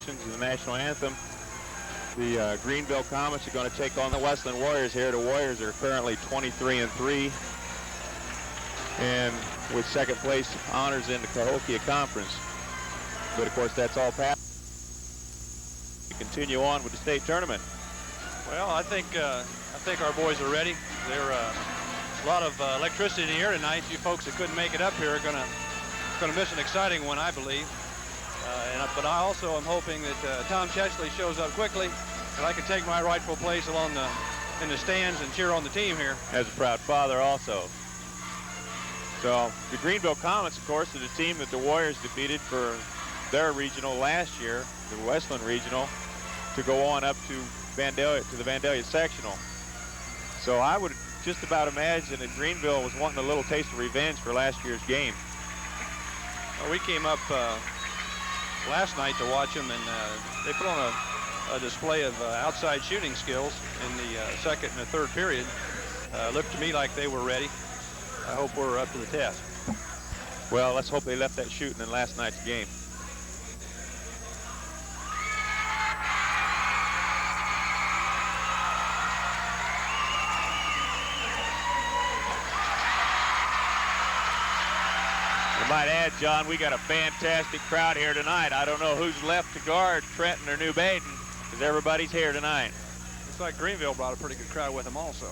The national anthem. The Greenville Comets are going to take on the Westland Warriors here. The Warriors are currently 23-3, and with second place honors in the Cahokia Conference. But of course, that's all past. We continue on with the state tournament. Well, I think our boys are ready. There a lot of electricity here tonight. You folks that couldn't make it up here are going to miss an exciting one, I believe. But I also am hoping that Tom Chesley shows up quickly, and I can take my rightful place in the stands and cheer on the team here. As a proud father also. So the Greenville Comets, of course, are the team that the Warriors defeated for their regional last year, the Westland Regional, to go on up to the Vandalia Sectional. So I would just about imagine that Greenville was wanting a little taste of revenge for last year's game. Well, we came up last night to watch them, and they put on a display of outside shooting skills in the second and the third period. Looked to me like they were ready. I hope we're up to the test. Well, let's hope they left that shooting in last night's game. I might add, John, we got a fantastic crowd here tonight. I don't know who's left to guard Trenton or New Baden, because everybody's here tonight. Looks like Greenville brought a pretty good crowd with them also.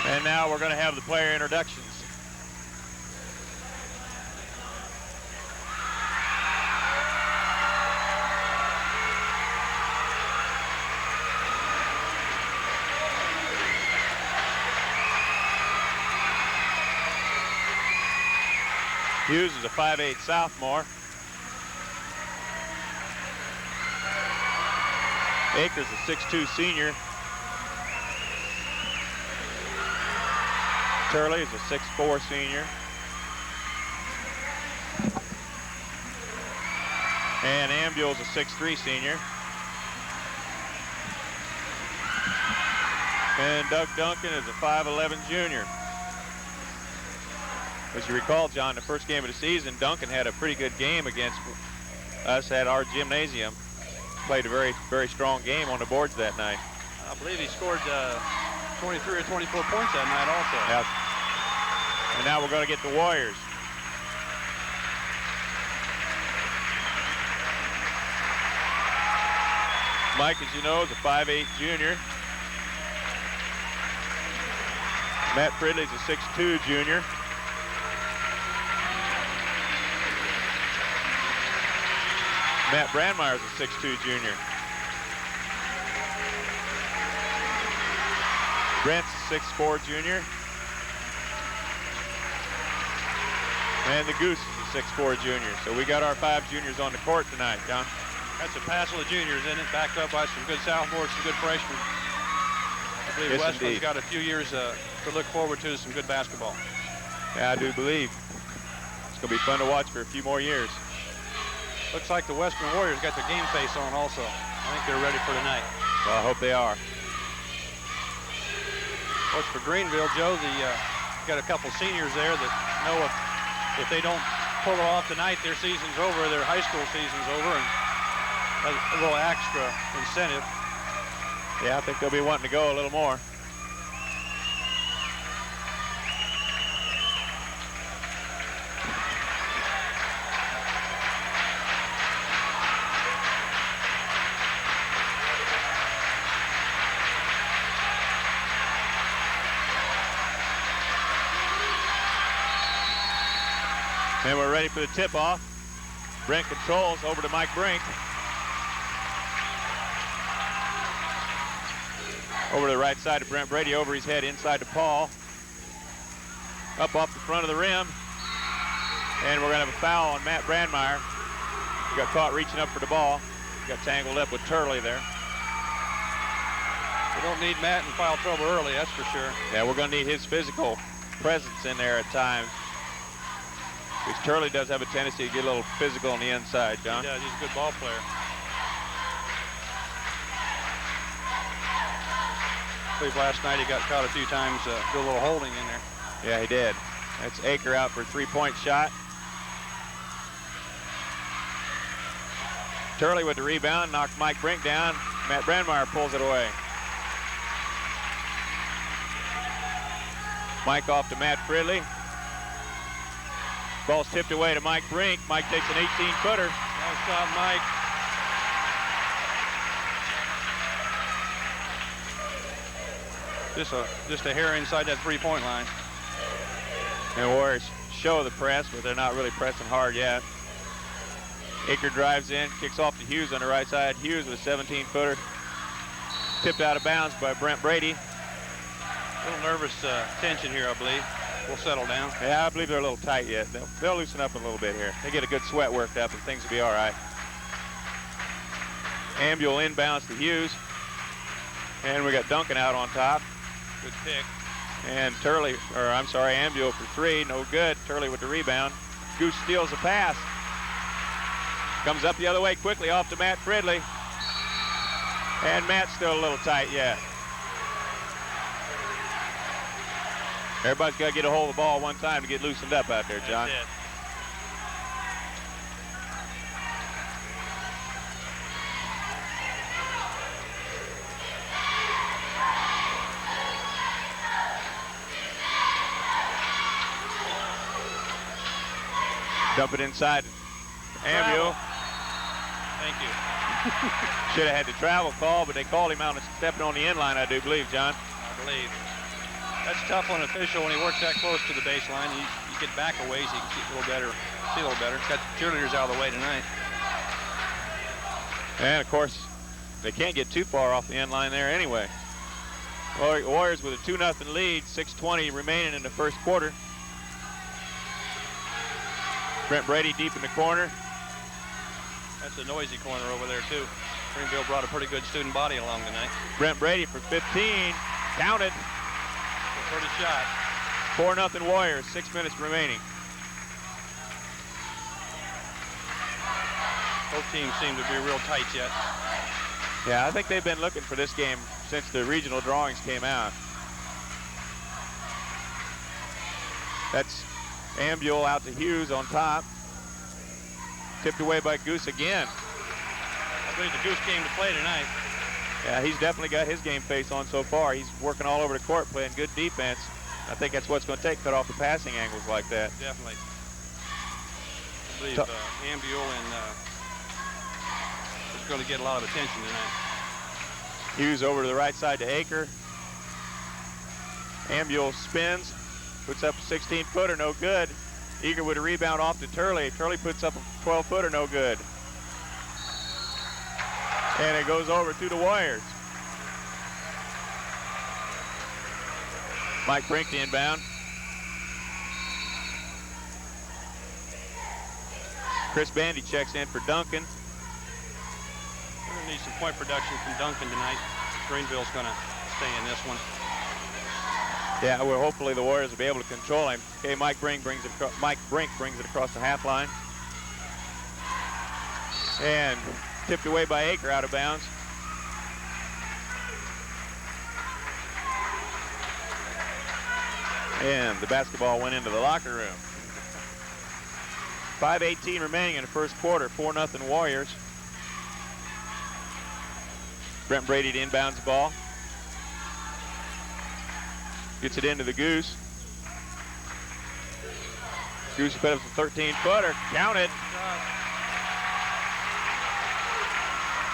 And now we're going to have the player introductions. Hughes is a 5'8" sophomore. Akers a 6'2" senior. Turley is a 6'4" senior. And Ambule's a 6'3" senior. And Doug Duncan is a 5'11" junior. As you recall, John, the first game of the season, Duncan had a pretty good game against us at our gymnasium. Played a very, very strong game on the boards that night. I believe he scored 23 or 24 points that night also. Yeah. And now we're going to get the Warriors. Mike, as you know, is a 5'8" junior. Matt Fridley's a 6'2" junior. Matt Brandmeier's a 6'2" junior. Brent's a 6'4" junior. And the Goose is a 6'4" junior. So we got our 5 juniors on the court tonight, John. That's a passel of juniors in it, backed up by some good sophomores, some good freshmen. I believe Yes, Westland's indeed. got a few years to look forward to some good basketball. Yeah, I do believe. It's going to be fun to watch for a few more years. Looks like the Western Warriors got their game face on also. I think they're ready for tonight. Well, I hope they are. Of course, for Greenville, Joe, got a couple seniors there that know if they don't pull it off tonight, their season's over, their high school season's over, and a little extra incentive. Yeah, I think they'll be wanting to go a little more. And we're ready for the tip-off. Brent controls over to Mike Brink. Over to the right side of Brent Brady, over his head, inside to Paul. Up off the front of the rim. And we're gonna have a foul on Matt Brandmeier. He got caught reaching up for the ball. Got tangled up with Turley there. We don't need Matt in foul trouble early, that's for sure. Yeah, we're gonna need his physical presence in there at times. Because Turley does have a tendency to get a little physical on the inside, John. Yeah, he's a good ball player. I believe last night he got caught a few times, do a little holding in there. Yeah, he did. That's Aker out for a three-point shot. Turley with the rebound, knocked Mike Brink down. Matt Brandmeier pulls it away. Mike off to Matt Fridley. Ball's tipped away to Mike Brink. Mike takes an 18-footer. Nice shot, Mike. Just a hair inside that three-point line. And Warriors show the press, but they're not really pressing hard yet. Aker drives in, kicks off to Hughes on the right side. Hughes with a 17-footer. Tipped out of bounds by Brent Brady. A little nervous tension here, I believe. We'll settle down. Yeah, I believe they're a little tight yet. They'll loosen up a little bit here. They get a good sweat worked up and things will be all right. Ambule inbounds to Hughes. And we got Duncan out on top. Good pick. And Ambule for three, no good. Turley with the rebound. Goose steals the pass. Comes up the other way quickly off to Matt Fridley. And Matt's still a little tight yet. Everybody's got to get a hold of the ball one time to get loosened up out there, John. That's it. Dump it inside. Ambule. Thank you. Should have had the travel call, but they called him out and stepping on the end line, I do believe, John. I believe. That's tough on an official when he works that close to the baseline. You get back a ways, you can see a little better. It's got the cheerleaders out of the way tonight. And of course, they can't get too far off the end line there anyway. Warriors with a 2-0 lead, 6:20 remaining in the first quarter. Brent Brady deep in the corner. That's a noisy corner over there too. Greenville brought a pretty good student body along tonight. Brent Brady for 15, counted. Pretty shot. 4-0 Warriors, 6 minutes remaining. Both teams seem to be real tight yet. Yeah, I think they've been looking for this game since the regional drawings came out. That's Ambule out to Hughes on top. Tipped away by Goose again. I believe the Goose came to play tonight. Yeah, he's definitely got his game face on so far. He's working all over the court, playing good defense. I think that's what's going to take, cut off the passing angles like that. Definitely. I believe Ambule and is going to get a lot of attention tonight. Hughes over to the right side to Aker. Ambule spins, puts up a 16-footer, no good. Eager with a rebound off to Turley. Turley puts up a 12-footer, no good. And it goes over to the Warriors. Mike Brink the inbound. Chris Bandy checks in for Duncan. We're going to need some point production from Duncan tonight. Greenville's going to stay in this one. Yeah, well, hopefully the Warriors will be able to control him. Okay, Mike Brink brings it across the half line. And tipped away by Aker, out of bounds. And the basketball went into the locker room. 5:18 remaining in the first quarter, 4-0 Warriors. Brent Brady to inbounds the ball. Gets it into the Goose. Goose put up a 13-footer, counted.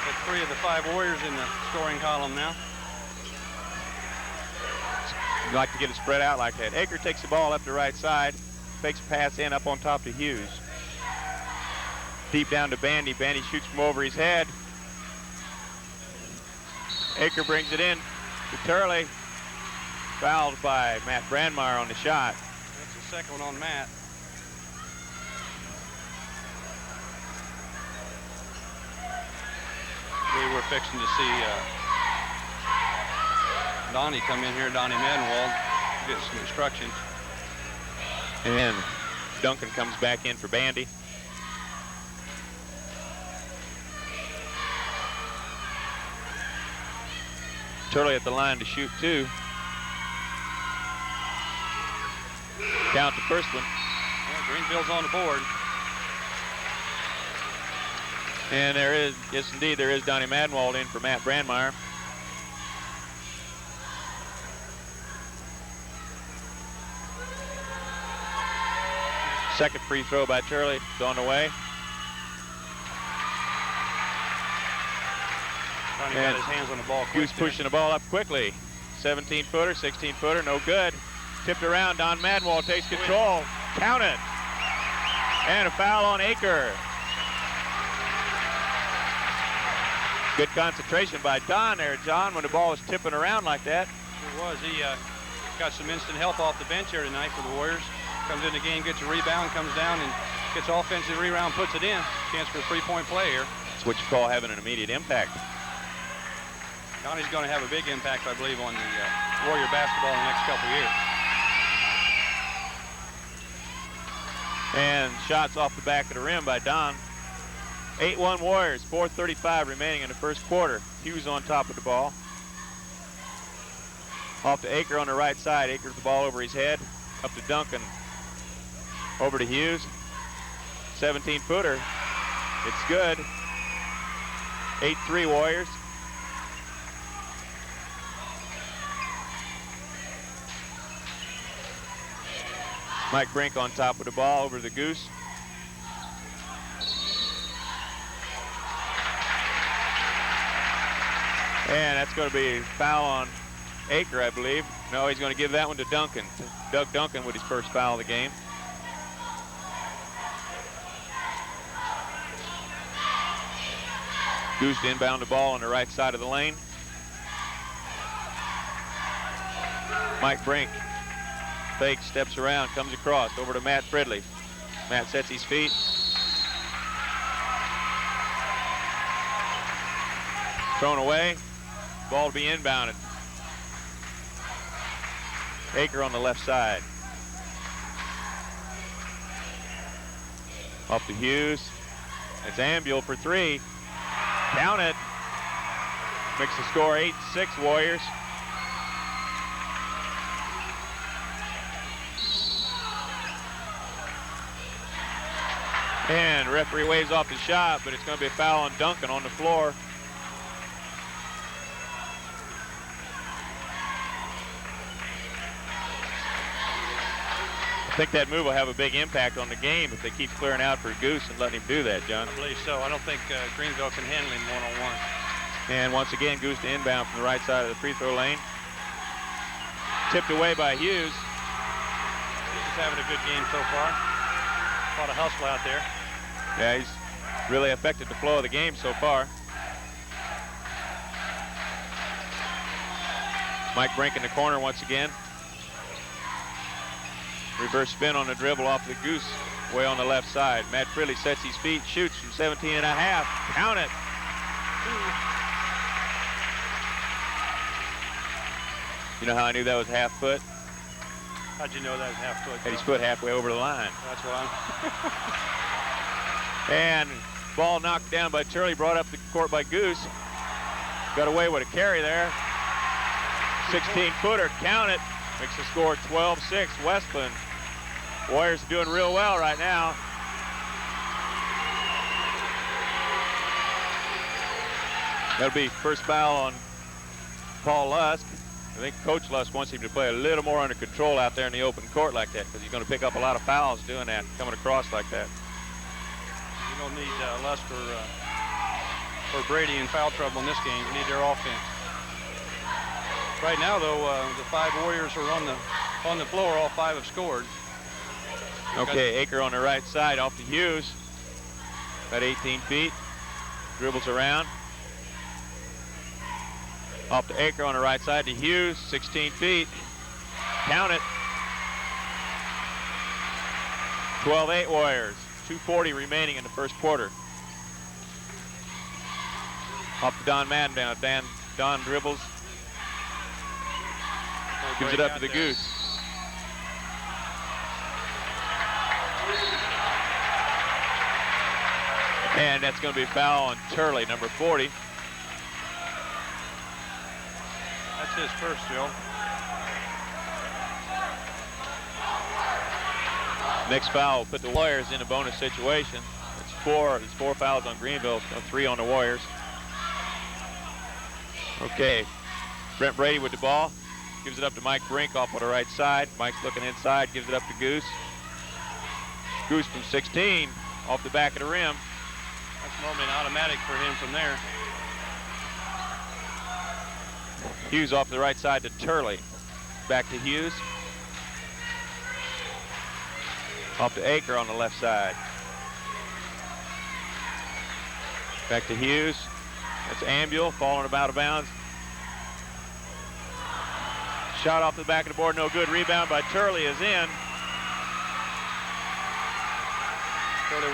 That's 3 of the 5 Warriors in the scoring column now. You like to get it spread out like that. Aker takes the ball up the right side. fakes a pass in up on top to Hughes. Deep down to Bandy. Bandy shoots from over his head. Aker brings it in to Turley. Fouled by Matt Brandmeyer on the shot. That's the second one on Matt. We were fixing to see Donnie come in here, Donnie Madenwald, get some instructions. And then Duncan comes back in for Bandy. Turley at the line to shoot 2. Count the first one. Yeah, Greenville's on the board. And there is, yes indeed, there is Donnie Madenwald in for Matt Brandmeyer. Second free throw by Turley is on the way. Donnie got his hands on the ball quick. Goose pushing the ball up quickly. 17-footer, 16-footer, no good. Tipped around, Don Madenwald takes control. Count it. And a foul on Aker. Good concentration by Don there, John, when the ball was tipping around like that. It was. He got some instant help off the bench here tonight for the Warriors. Comes in the game, gets a rebound, comes down and gets offensive rebound, puts it in. Chance for a three-point play here. That's what you call having an immediate impact. Donnie's going to have a big impact, I believe, on the Warrior basketball in the next couple of years. And shots off the back of the rim by Don. 8-1 Warriors, 4:35 remaining in the first quarter. Hughes on top of the ball. Off to Aker on the right side. Aker's the ball over his head. Up to Duncan. Over to Hughes. 17-footer. It's good. 8-3 Warriors. Mike Brink on top of the ball over the Goose. And that's going to be a foul on Aker, I believe. No, he's going to give that one to Duncan. Doug Duncan with his first foul of the game. Goose to inbound the ball on the right side of the lane. Mike Brink fakes, steps around, comes across over to Matt Fridley. Matt sets his feet. Thrown away. Ball to be inbounded. Aker on the left side. Off to Hughes. It's Ambule for 3. Count it. Makes the score 8-6 Warriors. And referee waves off the shot, but it's going to be a foul on Duncan on the floor. I think that move will have a big impact on the game if they keep clearing out for Goose and letting him do that, John. I believe so. I don't think Greenville can handle him one-on-one. And once again, Goose to inbound from the right side of the free throw lane. Tipped away by Hughes. He's having a good game so far. A lot of hustle out there. Yeah, he's really affected the flow of the game so far. Mike Brink in the corner once again. Reverse spin on the dribble off the Goose, way on the left side. Matt Fridley sets his feet, shoots from 17.5. Count it. You know how I knew that was half foot? How'd you know that was half foot? Had his foot halfway over the line. That's what I'm. And ball knocked down by Turley, brought up the court by Goose. Got away with a carry there. 16-footer, count it. Makes the score 12-6 Westland. Warriors are doing real well right now. That'll be first foul on Paul Lusk. I think Coach Lusk wants him to play a little more under control out there in the open court like that, because he's going to pick up a lot of fouls doing that, coming across like that. You don't need Lusk or Brady in foul trouble in this game. You need their offense. Right now, though, the 5 Warriors are on the floor. All 5 have scored. Okay, Aker on the right side off to Hughes. About 18 feet. Dribbles around. Off to Aker on the right side to Hughes, 16 feet. Count it. 12-8 Warriors. 2:40 remaining in the first quarter. Off to Don Madden down. Don dribbles. Gives it up to the Goose. And that's going to be a foul on Turley, number 40. That's his first, Joe. Next foul will put the Warriors in a bonus situation. It's four. There's 4 fouls on Greenville, 3 on the Warriors. Okay, Brent Brady with the ball. Gives it up to Mike Brink off on the right side. Mike's looking inside, gives it up to Goose. Goose from 16, off the back of the rim. That's normally an automatic for him from there. Hughes off the right side to Turley. Back to Hughes. Off to Aker on the left side. Back to Hughes. That's Ambule falling about of bounds. Shot off the back of the board, no good. Rebound by Turley is in.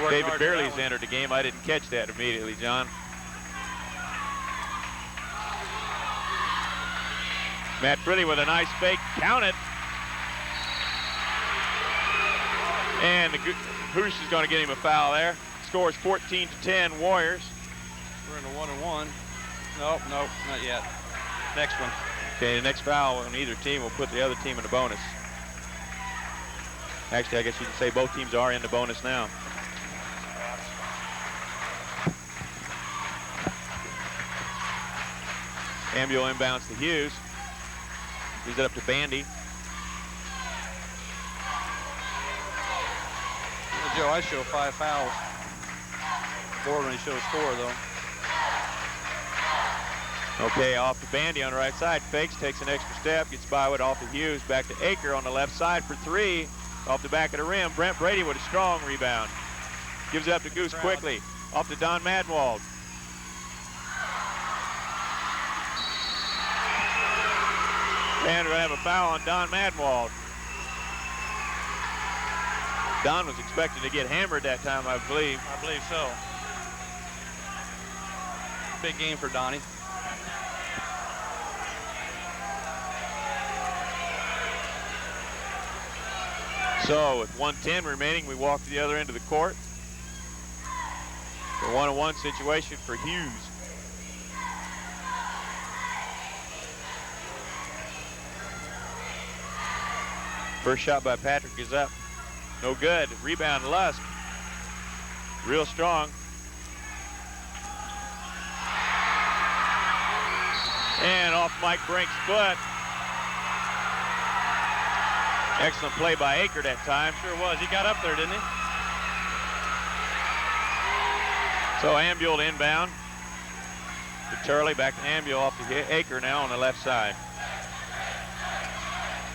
David Beerley's entered the game. I didn't catch that immediately, John. Matt Fridley with a nice fake. Count it. And the Hoosh is going to get him a foul there. Score is 14-10 Warriors. We're in a 1-on-1. Nope, not yet. Next one. Okay, the next foul on either team will put the other team in the bonus. Actually, I guess you can say both teams are in the bonus now. Ambule inbounds to Hughes. Gives it up to Bandy. Joe, I show 5 fouls. Board when he shows 4, though. Okay, off to Bandy on the right side. Fakes, takes an extra step, gets by with off to Hughes. Back to Aker on the left side for 3. Off the back of the rim. Brent Brady with a strong rebound. Gives it up to Goose quickly. Off to Don Madwald. And we're going to have a foul on Don Madwald. Don was expected to get hammered that time, I believe. I believe so. Big game for Donnie. So with 1:10 remaining, we walk to the other end of the court. A 1-on-1 situation for Hughes. First shot by Patrick is up. No good. Rebound Lusk. Real strong. And off Mike Brink's foot. Excellent play by Aker that time. Sure was. He got up there, didn't he? So Ambule inbound to Turley. Back to Ambule off to Aker now on the left side.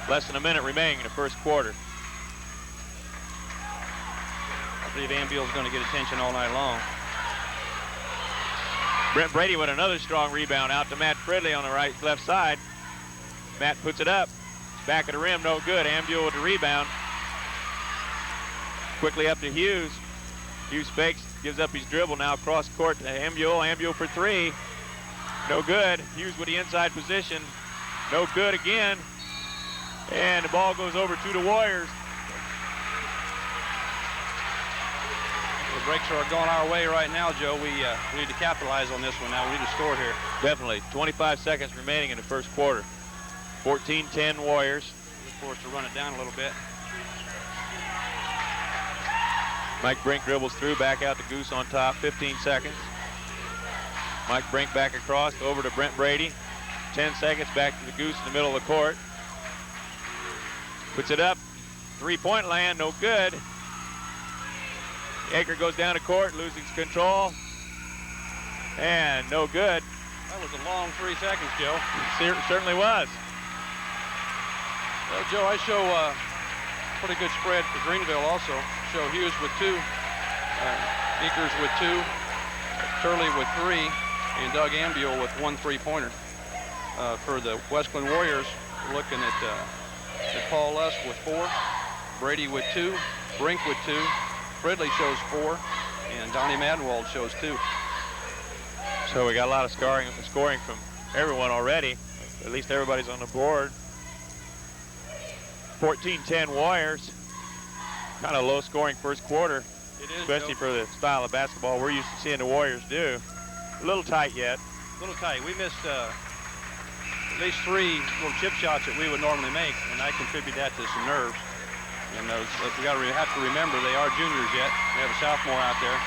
Less than a minute remaining in the first quarter. I believe Ambule's going to get attention all night long. Brent Brady with another strong rebound out to Matt Fridley on the left side. Matt puts it up. Back of the rim, no good. Ambule with the rebound. Quickly up to Hughes. Hughes fakes, gives up his dribble now across court to Ambule. Ambule for 3. No good. Hughes with the inside position. No good again. And the ball goes over to the Warriors. The breaks are going our way right now, Joe. We need to capitalize on this one now. We need to score here. Definitely. 25 seconds remaining in the first quarter. 14-10 Warriors. Look for us to run it down a little bit. Mike Brink dribbles through, back out to Goose on top, 15 seconds. Mike Brink back across, over to Brent Brady. 10 seconds, back to the Goose in the middle of the court. Puts it up, 3-point land, no good. Aker goes down to court, losing control. And no good. That was a long 3 seconds, Joe. Certainly was. Well, Joe, I show pretty good spread for Greenville also. Joe Hughes with 2, Eakers with 2, Turley with 3, and Doug Ambiel with 1 3-pointer. For the West Glen Warriors, we're looking at Paul Lusk with 4, Brady with 2, Brink with 2, Fridley shows 4, and Donnie Madenwald shows 2. So we got a lot of scoring from everyone already. At least everybody's on the board. 14-10 Warriors. Kind of low scoring first quarter. It is, especially Joe. for the style of basketball we're used to seeing the Warriors do. A little tight yet. A little tight. We missed at least 3 little chip shots that we would normally make, and I contribute that to some nerves. And we have to remember they are juniors yet. We have a sophomore out there.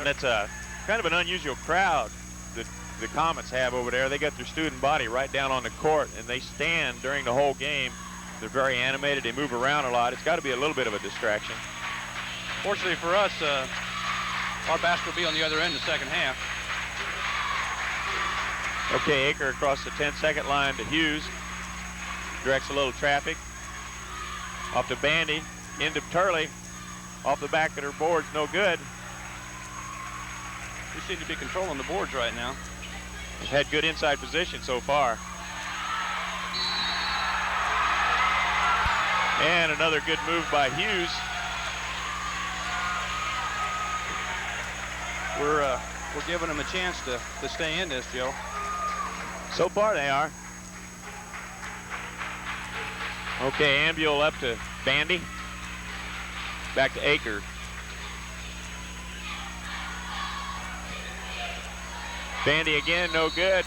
That's a kind of an unusual crowd that the Comets have over there. They got their student body right down on the court, and they stand during the whole game. They're very animated. They move around a lot. It's got to be a little bit of a distraction. Fortunately for us, our basket will be on the other end of the second half. Okay, Aker across the 10-second line to Hughes. Directs a little traffic. Off to Bandy. Into Turley. Off the back of their boards, no good. We seem to be controlling the boards right now. Had good inside position so far. And another good move by Hughes. We're giving them a chance to stay in this, Joe. So far they are. Okay, Ambiel up to Bandy. Back to Aker. Bandy again, no good.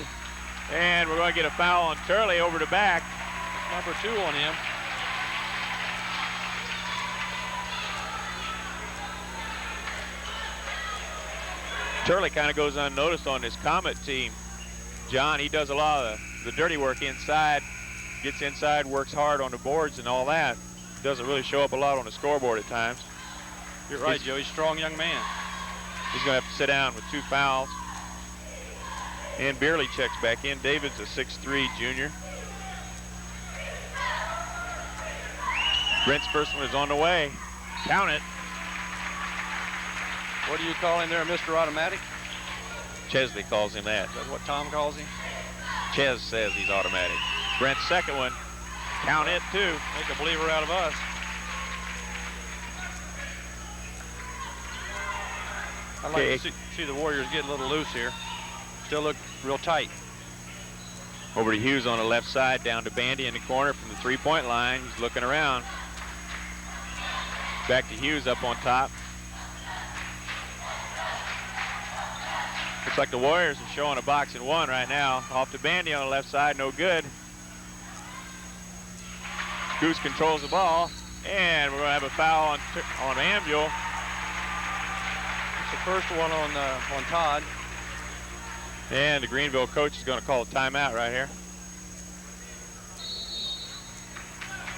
And we're going to get a foul on Turley over to back. Number 2 on him. Turley kind of goes unnoticed on this Comet team. John, he does a lot of the dirty work inside, gets inside, works hard on the boards and all that. Doesn't really show up a lot on the scoreboard at times. You're right, Joe. He's a strong young man. He's going to have to sit down with 2 fouls. And Beerley checks back in. David's a 6'3" junior. Brent's first one is on the way. Count it. What do you call him there, Mr. Automatic? Chesley calls him that. Is that what Tom calls him? Ches says he's automatic. Brent's second one. Count it, too. Make a believer out of us. I'd like to see the Warriors get a little loose here. Still look real tight. Over to Hughes on the left side, down to Bandy in the corner from the 3-point line. He's looking around. Back to Hughes up on top. Looks like the Warriors are showing a box and 1 right now. Off to Bandy on the left side, no good. Goose controls the ball, and we're going to have a foul on Ambiel. It's the first one on Todd. And the Greenville coach is going to call a timeout right here.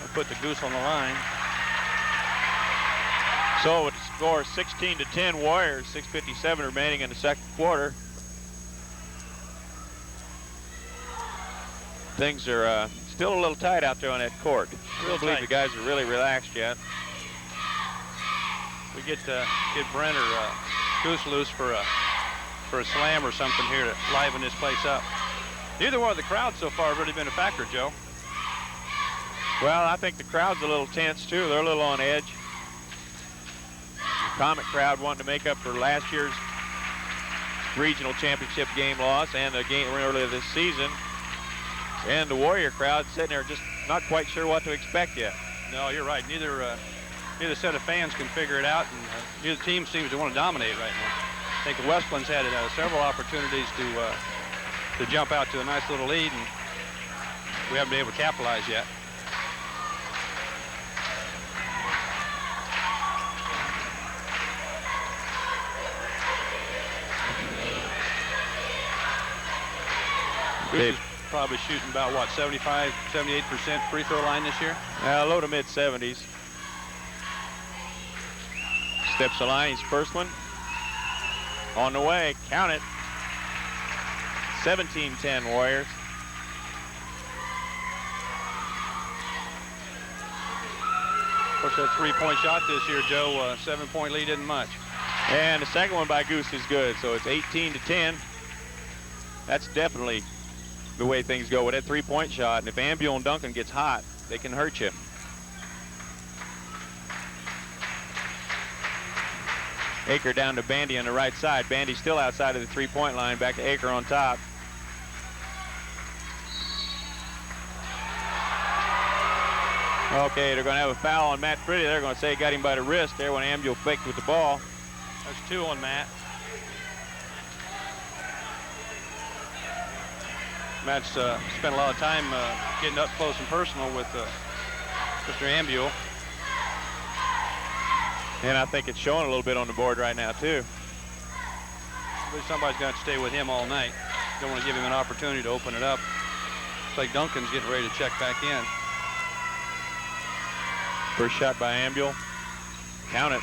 I'll put the Goose on the line. So with the score 16-10 Warriors, 6:57 remaining in the second quarter. Things are still a little tight out there on that court. I don't believe the guys are really relaxed yet. We get Brent or Goose loose for a slam or something here to liven this place up. Neither one of the crowds so far have really been a factor, Joe. Well, I think the crowd's a little tense too. They're a little on edge. The Comet crowd wanting to make up for last year's regional championship game loss and the game earlier this season. And the Warrior crowd sitting there just not quite sure what to expect yet. No, you're right. Neither set of fans can figure it out, and neither team seems to want to dominate right now. I think the Westlands had several opportunities to jump out to a nice little lead, and we haven't been able to capitalize yet. Goose is probably shooting about, what, 75, 78% free throw line this year? Low to mid 70s. Steps the line, his first one. On the way, count it. 17-10 Warriors. Of course, that three-point shot this year, Joe, 7-point lead isn't much. And the second one by Goose is good, so it's 18-10. That's definitely the way things go with that three-point shot. And if Ambule and Duncan gets hot, they can hurt you. Aker down to Bandy on the right side. Bandy still outside of the three-point line. Back to Aker on top. Okay, they're going to have a foul on Matt Friddy. They're going to say got him by the wrist there when Ambule faked with the ball. That's 2 on Matt. Matt's spent a lot of time getting up close and personal with Mr. Ambule. And I think it's showing a little bit on the board right now, too. But somebody's got to stay with him all night. Don't want to give him an opportunity to open it up. Looks like Duncan's getting ready to check back in. First shot by Ambule. Count it.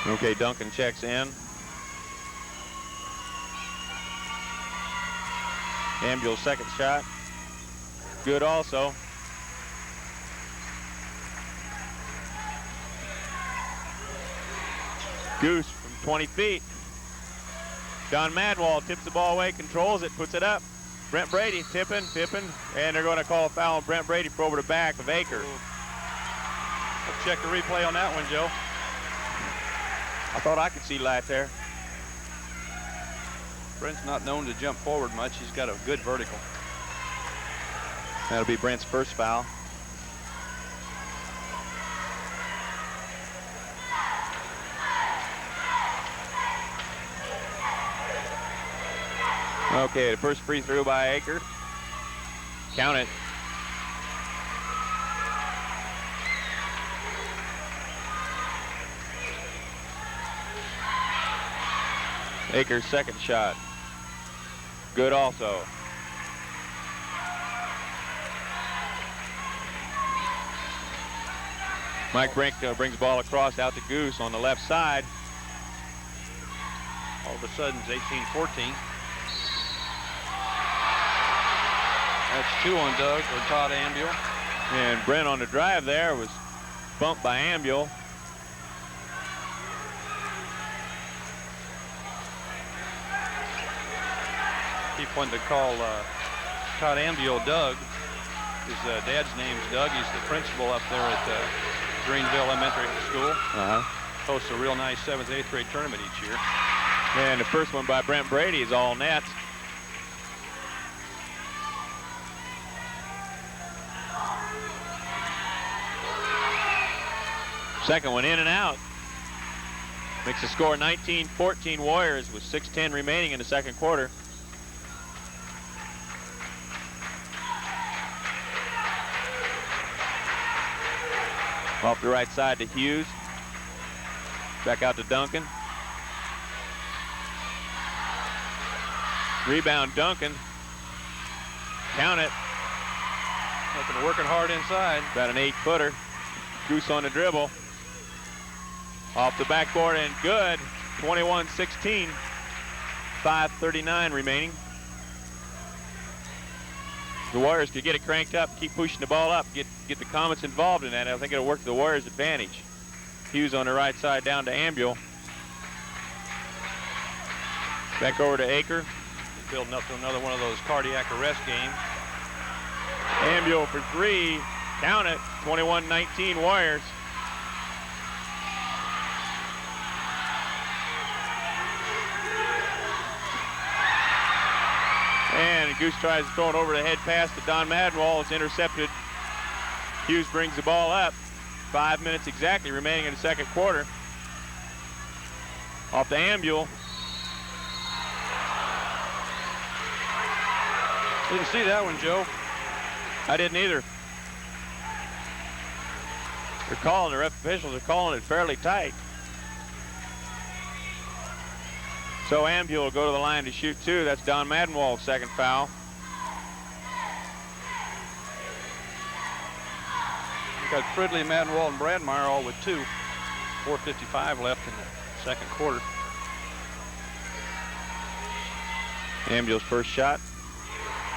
Okay, Duncan checks in. Ambule's second shot. Good also. Goose from 20 feet. Don Madwall tips the ball away, controls it, puts it up. Brent Brady tipping, and they're going to call a foul on Brent Brady for over the back of Aker. Let's check the replay on that one, Joe. I thought I could see light there. Brent's not known to jump forward much. He's got a good vertical. That'll be Brent's first foul. Okay, the first free throw by Aker. Count it. Aker's second shot. Good also. Mike Brink brings the ball across out to Goose on the left side. All of a sudden it's 18-14. That's 2 on Doug or Todd Ambule. And Brent on the drive there was bumped by Ambule. Keep wanting to call Todd Ambule Doug. His dad's name's Doug. He's the principal up there at Greenville Elementary School. Hosts a real nice 7th, 8th grade tournament each year. And the first one by Brent Brady is all net. Second one in and out. Makes the score 19-14 Warriors with 6:10 remaining in the second quarter. Off the right side to Hughes. Back out to Duncan. Rebound Duncan. Count it. Working hard inside. About an 8-footer. Goose on the dribble. Off the backboard and good. 21-16. 5:39 remaining. The Warriors could get it cranked up, keep pushing the ball up, get the Comets involved in that. I think it'll work to the Warriors' advantage. Hughes on the right side down to Ambule. Back over to Aker. Building up to another one of those cardiac arrest games. Ambule for 3. Count it. 21-19 Warriors. And Goose tries to throw it over the head pass to Don Madwall. It's intercepted. Hughes brings the ball up. 5 minutes exactly remaining in the second quarter. Off to Ambule. Didn't see that one, Joe. I didn't either. The ref officials are calling it fairly tight. So Ambule will go to the line to shoot 2. That's Don Maddenwall's second foul. We've got Fridley, Maddenwall, and Bradmeyer all with 2. 4:55 left in the second quarter. Ambul's first shot,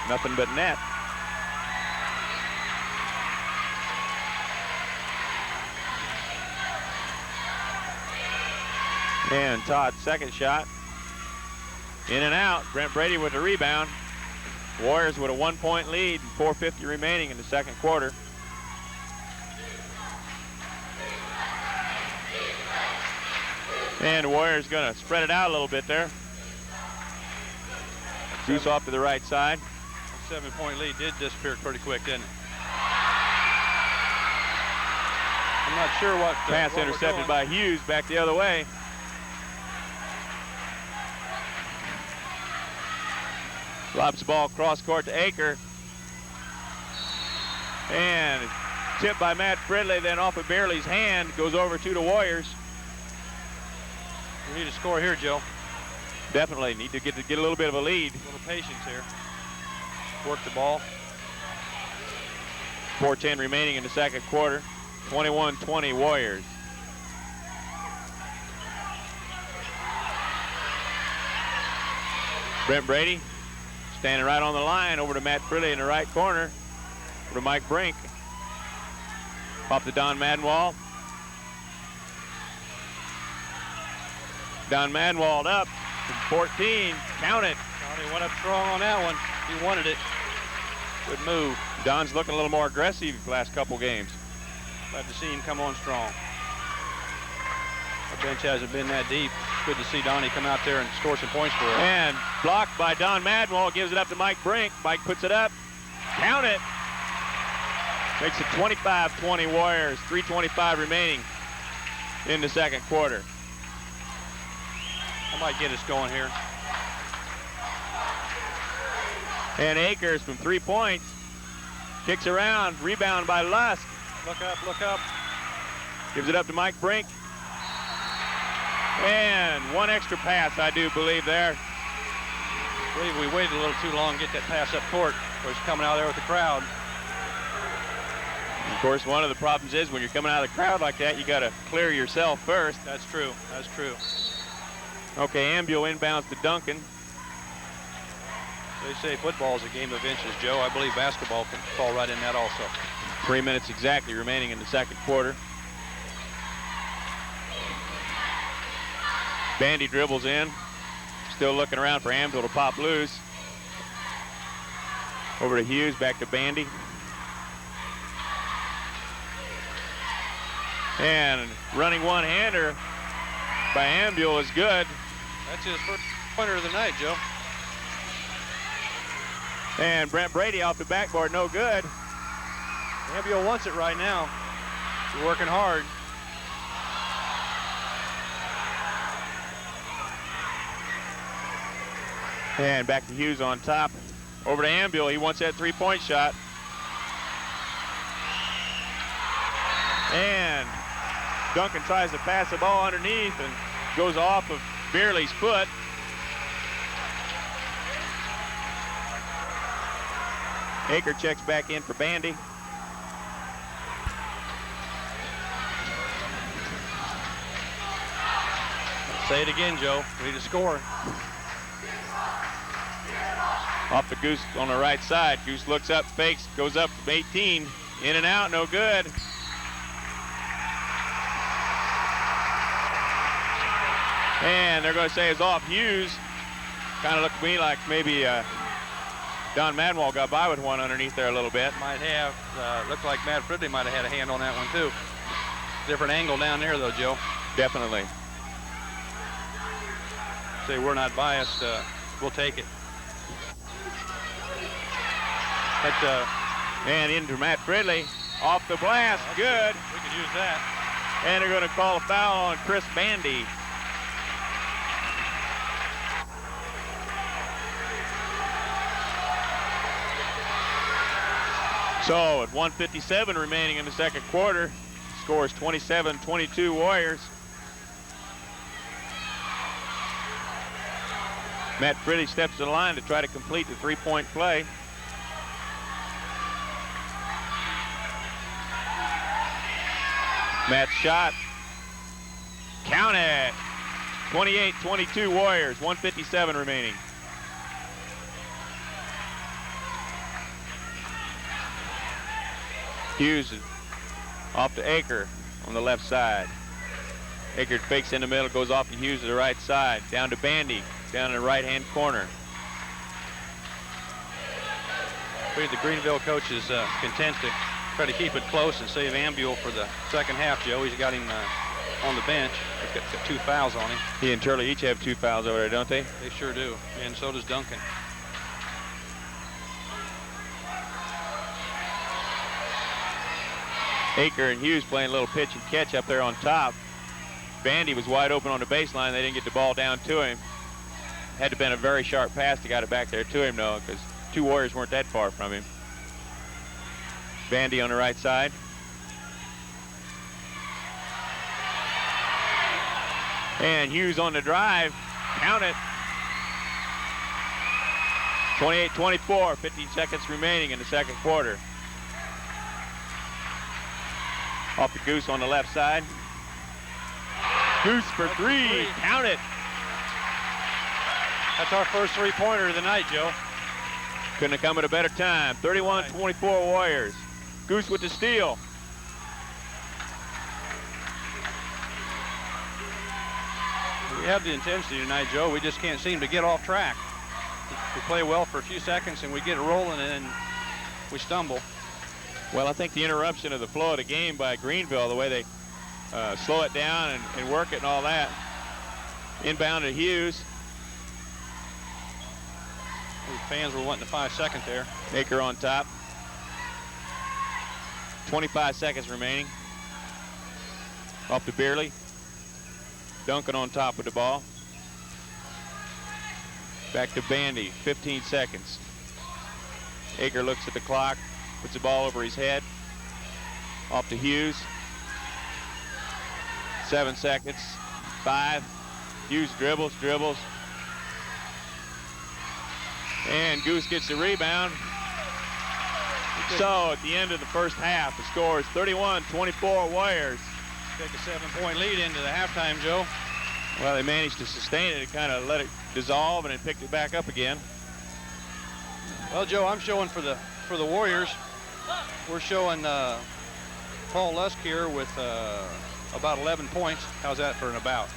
nothing but net. And Todd's second shot, in and out. Brent Brady with the rebound. Warriors with a 1-point lead and 4:50 remaining in the second quarter. And the Warriors gonna spread it out a little bit there. Goose off to the right side. A 7-point lead did disappear pretty quick, didn't it? I'm not sure what. Pass what intercepted by Hughes back the other way. Lobs the ball cross court to Aker. And tipped by Matt Fridley, then off of Bearley's hand, goes over to the Warriors. We need a score here, Joe. Definitely need to get a little bit of a lead. A little patience here. Work the ball. 4:10 remaining in the second quarter. 21-20 Warriors. Brent Brady standing right on the line, over to Matt Fridley in the right corner. Over to Mike Brink. Off to Don Maddenwall. Don Maddenwall up from 14. Count it. He went up strong on that one. He wanted it. Good move. Don's looking a little more aggressive the last couple games. Glad to see him come on strong. Our bench hasn't been that deep. Good to see Donnie come out there and score some points for us. And blocked by Don Maddenwall, gives it up to Mike Brink. Mike puts it up. Count it. Makes it 25-20 Warriors. 3:25 remaining in the second quarter. I might get us going here. And Akers from 3 points. Kicks around, rebound by Lusk. Look up, look up. Gives it up to Mike Brink. And one extra pass, I do believe there. I believe we waited a little too long to get that pass up court. Of course, coming out there with the crowd. Of course, one of the problems is when you're coming out of the crowd like that, you got to clear yourself first. That's true. That's true. Okay, Ambule inbounds to Duncan. They say football is a game of inches, Joe. I believe basketball can fall right in that also. 3 minutes exactly remaining in the second quarter. Bandy dribbles in. Still looking around for Ambule to pop loose. Over to Hughes, back to Bandy. And running one-hander by Ambule is good. That's his first pointer of the night, Joe. And Brent Brady off the backboard, no good. Ambule wants it right now. He's working hard. And back to Hughes on top. Over to Ambule, he wants that three-point shot. And Duncan tries to pass the ball underneath and goes off of Bearley's foot. Aker checks back in for Bandy. Say it again, Joe. We need to score. Off the Goose on the right side. Goose looks up, fakes, goes up from 18. In and out, no good. And they're going to say it's off Hughes. Kind of looked to me like maybe Don Maddenwall got by with one underneath there a little bit. Might have. Looked like Matt Fridley might have had a hand on that one too. Different angle down there though, Joe. Definitely. Say we're not biased. We'll take it. And into Matt Fridley. Off the blast. Good. We could use that. And they're going to call a foul on Chris Bandy. So at 1:57 remaining in the second quarter, scores 27-22 Warriors. Matt Fridley steps to the line to try to complete the three-point play. Matt's shot Count it. 28-22 Warriors, 1:57 remaining. Hughes off to Aker on the left side. Aker fakes in the middle, goes off to Hughes to the right side. Down to Bandy, down in the right-hand corner. I believe the Greenville coach is content to try to keep it close and save Ambuel for the second half, Joe. He's got him on the bench. He's got 2 fouls on him. He and Turley each have 2 fouls over there, don't they? They sure do, and so does Duncan. Aker and Hughes playing a little pitch and catch up there on top. Bandy was wide open on the baseline. They didn't get the ball down to him. Had to have been a very sharp pass to got it back there to him, though, because 2 Warriors weren't that far from him. Bandy on the right side. And Hughes on the drive. Count it. 28-24, 15 seconds remaining in the second quarter. Off to Goose on the left side. Goose for 3. Count it. That's our first 3-pointer of the night, Joe. Couldn't have come at a better time. 31-24 Warriors. Goose with the steal. We have the intensity tonight, Joe. We just can't seem to get off track. We play well for a few seconds and we get it rolling and then we stumble. Well, I think the interruption of the flow of the game by Greenville, the way they slow it down and work it and all that. Inbound to Hughes. The fans were wanting a 5-second there. Aker on top. 25 seconds remaining. Off to Beerley. Duncan on top with the ball. Back to Bandy, 15 seconds. Aker looks at the clock, puts the ball over his head. Off to Hughes. 7 seconds, 5. Hughes dribbles. And Goose gets the rebound. So at the end of the first half, the score is 31-24 Warriors. Take a 7-point lead into the halftime, Joe. Well, they managed to sustain it and kind of let it dissolve and then picked it back up again. Well, Joe, I'm showing for the Warriors. We're showing Paul Lusk here with about 11 points. How's that for an about?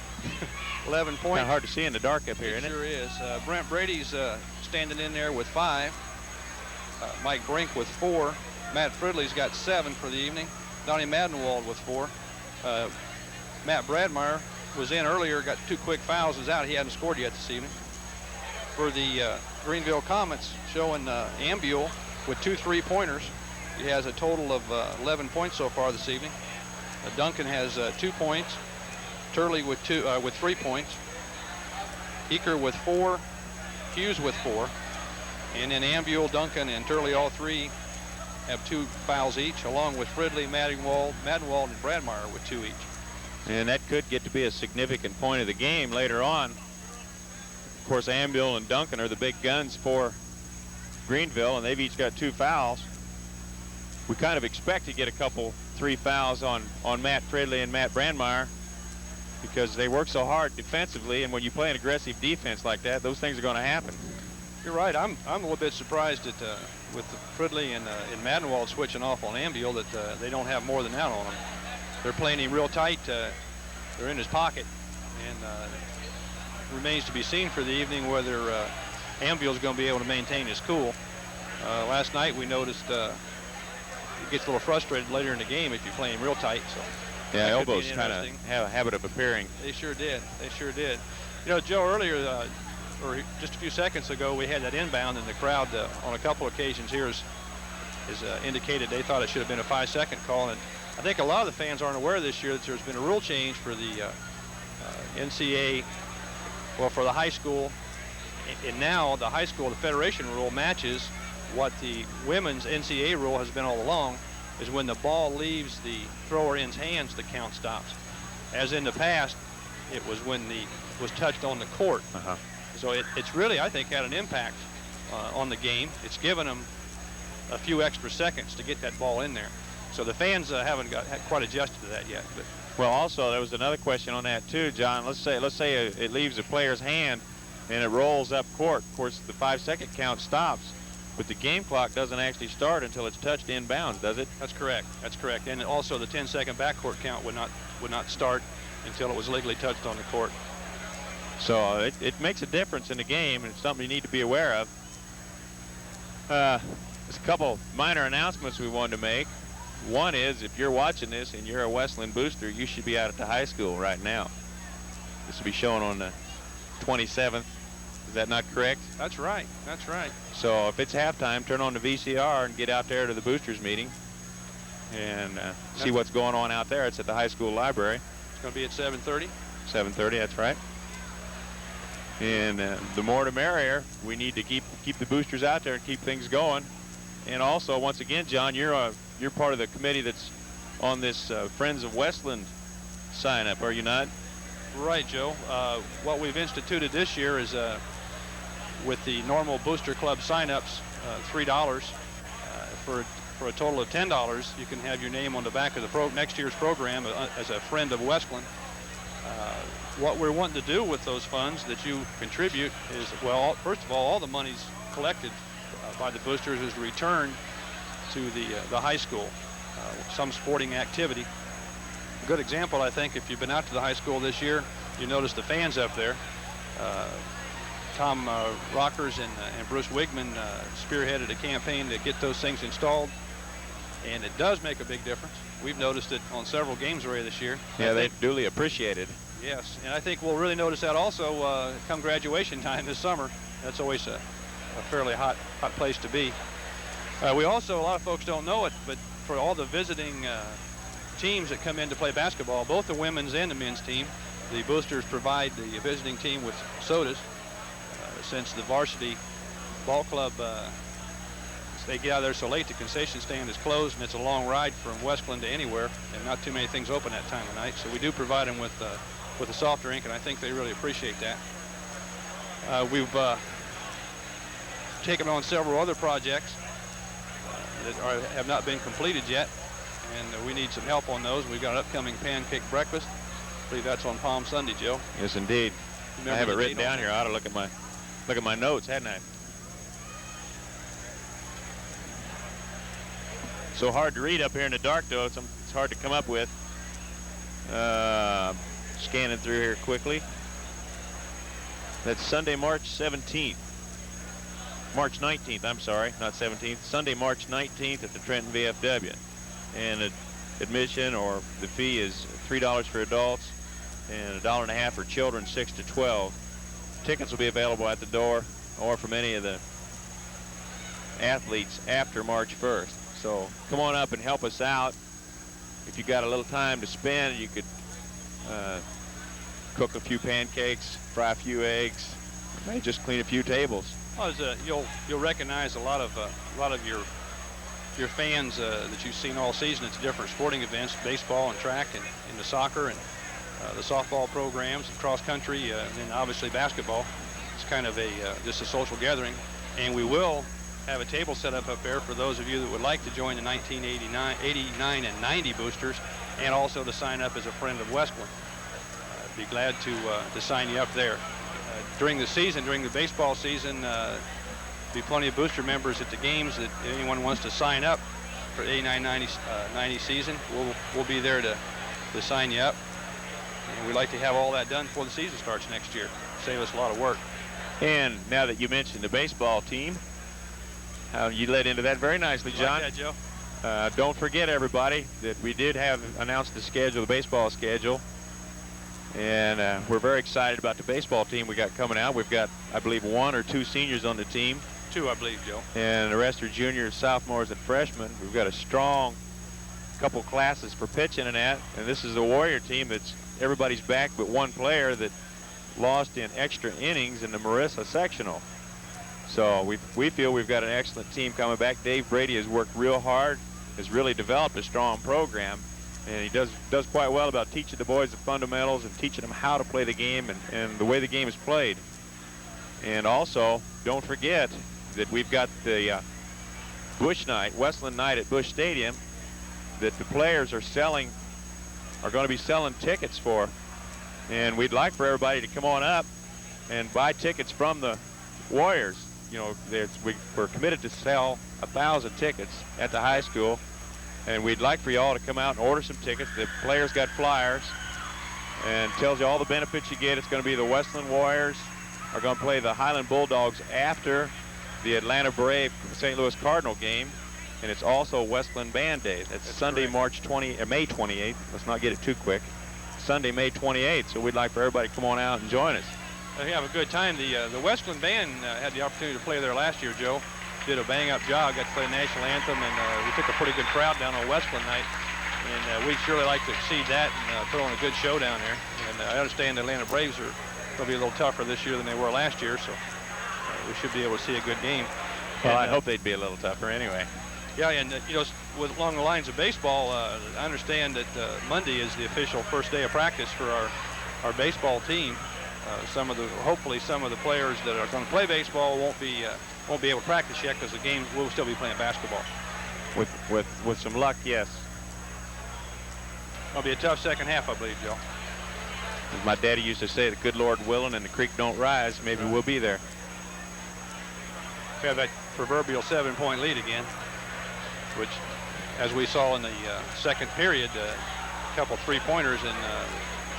11 points. Kind of hard to see in the dark up here, isn't it? Sure is. Brent Brady's standing in there with 5. Mike Brink with 4. Matt Fridley's got 7 for the evening. Donnie Maddenwald with 4. Matt Bradmeyer was in earlier, got 2 quick fouls, is out. He hadn't scored yet this evening. For the Greenville Comets, showing Ambuel with 2 3-pointers. He has a total of 11 points so far this evening. Duncan has 2 points. Turley with 3 points. Eker with 4. Hughes with 4. And then Ambuel, Duncan, and Turley, all 3 have 2 fouls each, along with Fridley, Maddenwald, and Bradmeyer with 2 each. And that could get to be a significant point of the game later on. Of course, Ambuel and Duncan are the big guns for Greenville, and they've each got 2 fouls. We kind of expect to get a couple 3 fouls on Matt Fridley and Matt Bradmeyer because they work so hard defensively, and when you play an aggressive defense like that, those things are going to happen. You're right. I'm a little bit surprised that with Fridley and Maddenwald switching off on Ambuel that they don't have more than that on him. They're playing him real tight. They're in his pocket, and remains to be seen for the evening whether Ambuel's going to be able to maintain his cool. Last night we noticed he gets a little frustrated later in the game if you play him real tight. So yeah, elbows kind of have a habit of appearing. They sure did. They sure did. You know, Joe, earlier, or just a few seconds ago, we had that inbound, and the crowd on a couple occasions here has indicated they thought it should have been a 5-second call. And I think a lot of the fans aren't aware this year that there's been a rule change for the NCAA, well, for the high school. And now the high school, the federation rule matches what the women's NCAA rule has been all along, is when the ball leaves the thrower in's hands, the count stops. As in the past, it was when was touched on the court. So it's really, I think, had an impact on the game. It's given them a few extra seconds to get that ball in there. So the fans haven't quite adjusted to that yet. But Well, also there was another question on that too, John. Let's say it leaves a player's hand and it rolls up court. Of course, the 5-second count stops, but the game clock doesn't actually start until it's touched inbounds, does it? That's correct. That's correct. And also the 10-second backcourt count would not start until it was legally touched on the court. So it makes a difference in the game, and it's something you need to be aware of. There's a couple minor announcements we wanted to make. One is, if you're watching this and you're a Westland booster, you should be out at the high school right now. This will be shown on the 27th. Is that not correct? That's right. That's right. So if it's halftime, turn on the VCR and get out there to the boosters meeting and see what's going on out there. It's at the high school library. It's going to be at 7:30. 7:30, that's right. And the more the merrier. We need to keep the boosters out there and keep things going. And also, once again, John, you're part of the committee that's on this Friends of Westland sign up, are you not? Right, Joe. What we've instituted this year is with the normal booster club sign-ups, $3 for a total of $10. You can have your name on the back of the next year's program as a friend of Westland. What we're wanting to do with those funds that you contribute is, well, first of all the money's collected by the boosters is returned to the high school, some sporting activity. A good example, I think, if you've been out to the high school this year, you notice the fans up there. Tom Rockers and Bruce Wigman spearheaded a campaign to get those things installed, and it does make a big difference. We've noticed it on several games already this year. Yeah, they duly appreciated. Yes, and I think we'll really notice that also come graduation time this summer. That's always a fairly hot place to be. We also, a lot of folks don't know it, but for all the visiting teams that come in to play basketball, both the women's and the men's team, the boosters provide the visiting team with sodas. Since the varsity ball club, they get out of there so late, the concession stand is closed, and it's a long ride from Westland to anywhere, and not too many things open that time of night. So we do provide them with a soft drink, and I think they really appreciate that. We've taken on several other projects that have not been completed yet, and we need some help on those. We've got an upcoming pancake breakfast. I believe that's on Palm Sunday, Joe. Yes, indeed. I have it written down here. I ought to look at my notes, hadn't I? So hard to read up here in the dark, though. It's hard to come up with. Scanning through here quickly. That's Sunday, March 17th. March 19th, I'm sorry, not 17th. Sunday, March 19th at the Trenton VFW. And admission or the fee is $3 for adults and $1.50 for children 6 to 12. Tickets will be available at the door or from any of the athletes after March 1st. So come on up and help us out. If you got a little time to spend, you could cook a few pancakes, fry a few eggs, maybe just clean a few tables. Well, you'll recognize a lot of your fans that you've seen all season at the different sporting events, baseball and track and the soccer and the softball programs and cross country and then obviously basketball. It's kind of just a social gathering, and we will have a table set up there for those of you that would like to join the 1989, 89, and 90 boosters, and also to sign up as a friend of Westland. I'd be glad to sign you up there. During the season, during the baseball season, be plenty of booster members at the games that anyone wants to sign up for 89-90 season. We'll be there to sign you up. And we'd like to have all that done before the season starts next year. Save us a lot of work. And now that you mentioned the baseball team, you led into that very nicely, John. Like that, Joe. Don't forget, everybody, that we did have announced the schedule, the baseball schedule. And we're very excited about the baseball team we got coming out. We've got, I believe, 1 or 2 seniors on the team. 2, I believe, Joe. And the rest are juniors, sophomores, and freshmen. We've got a strong couple classes for pitching and that. And this is the Warrior team that's everybody's back but one player that lost in extra innings in the Marissa sectional. So we feel we've got an excellent team coming back. Dave Brady has worked real hard, has really developed a strong program. And he does quite well about teaching the boys the fundamentals and teaching them how to play the game and the way the game is played. And also, don't forget that we've got the Bush Night, Westland Night at Bush Stadium, that the players are selling are going to be selling tickets for. And we'd like for everybody to come on up and buy tickets from the Warriors. You know, we're committed to sell 1,000 tickets at the high school, and we'd like for you all to come out and order some tickets. The players got flyers and tells you all the benefits you get. It's going to be the Westland Warriors are going to play the Highland Bulldogs after the Atlanta Brave St. Louis Cardinal game, and it's also Westland Band Day. That's Sunday, correct. May 28th. Let's not get it too quick. Sunday, May 28th. So we'd like for everybody to come on out and join us. We have a good time. The Westland Band had the opportunity to play there last year, Joe. Did a bang-up job, got to play the national anthem, and we took a pretty good crowd down on Westland night. And we'd surely like to exceed that and put on a good show down there. And I understand the Atlanta Braves are going to be a little tougher this year than they were last year, so we should be able to see a good game. Well, and, I hope they'd be a little tougher anyway. Yeah, and you know, along the lines of baseball, I understand that Monday is the official first day of practice for our baseball team. Hopefully some of the players that are going to play baseball won't be able to practice yet because the game will still be playing basketball. With some luck, yes. It'll be a tough second half, I believe, Joe. As my daddy used to say, the good Lord willing and the creek don't rise, maybe we'll be there. We have that proverbial 7-point lead again, which, as we saw in the second period, a couple 3-pointers, and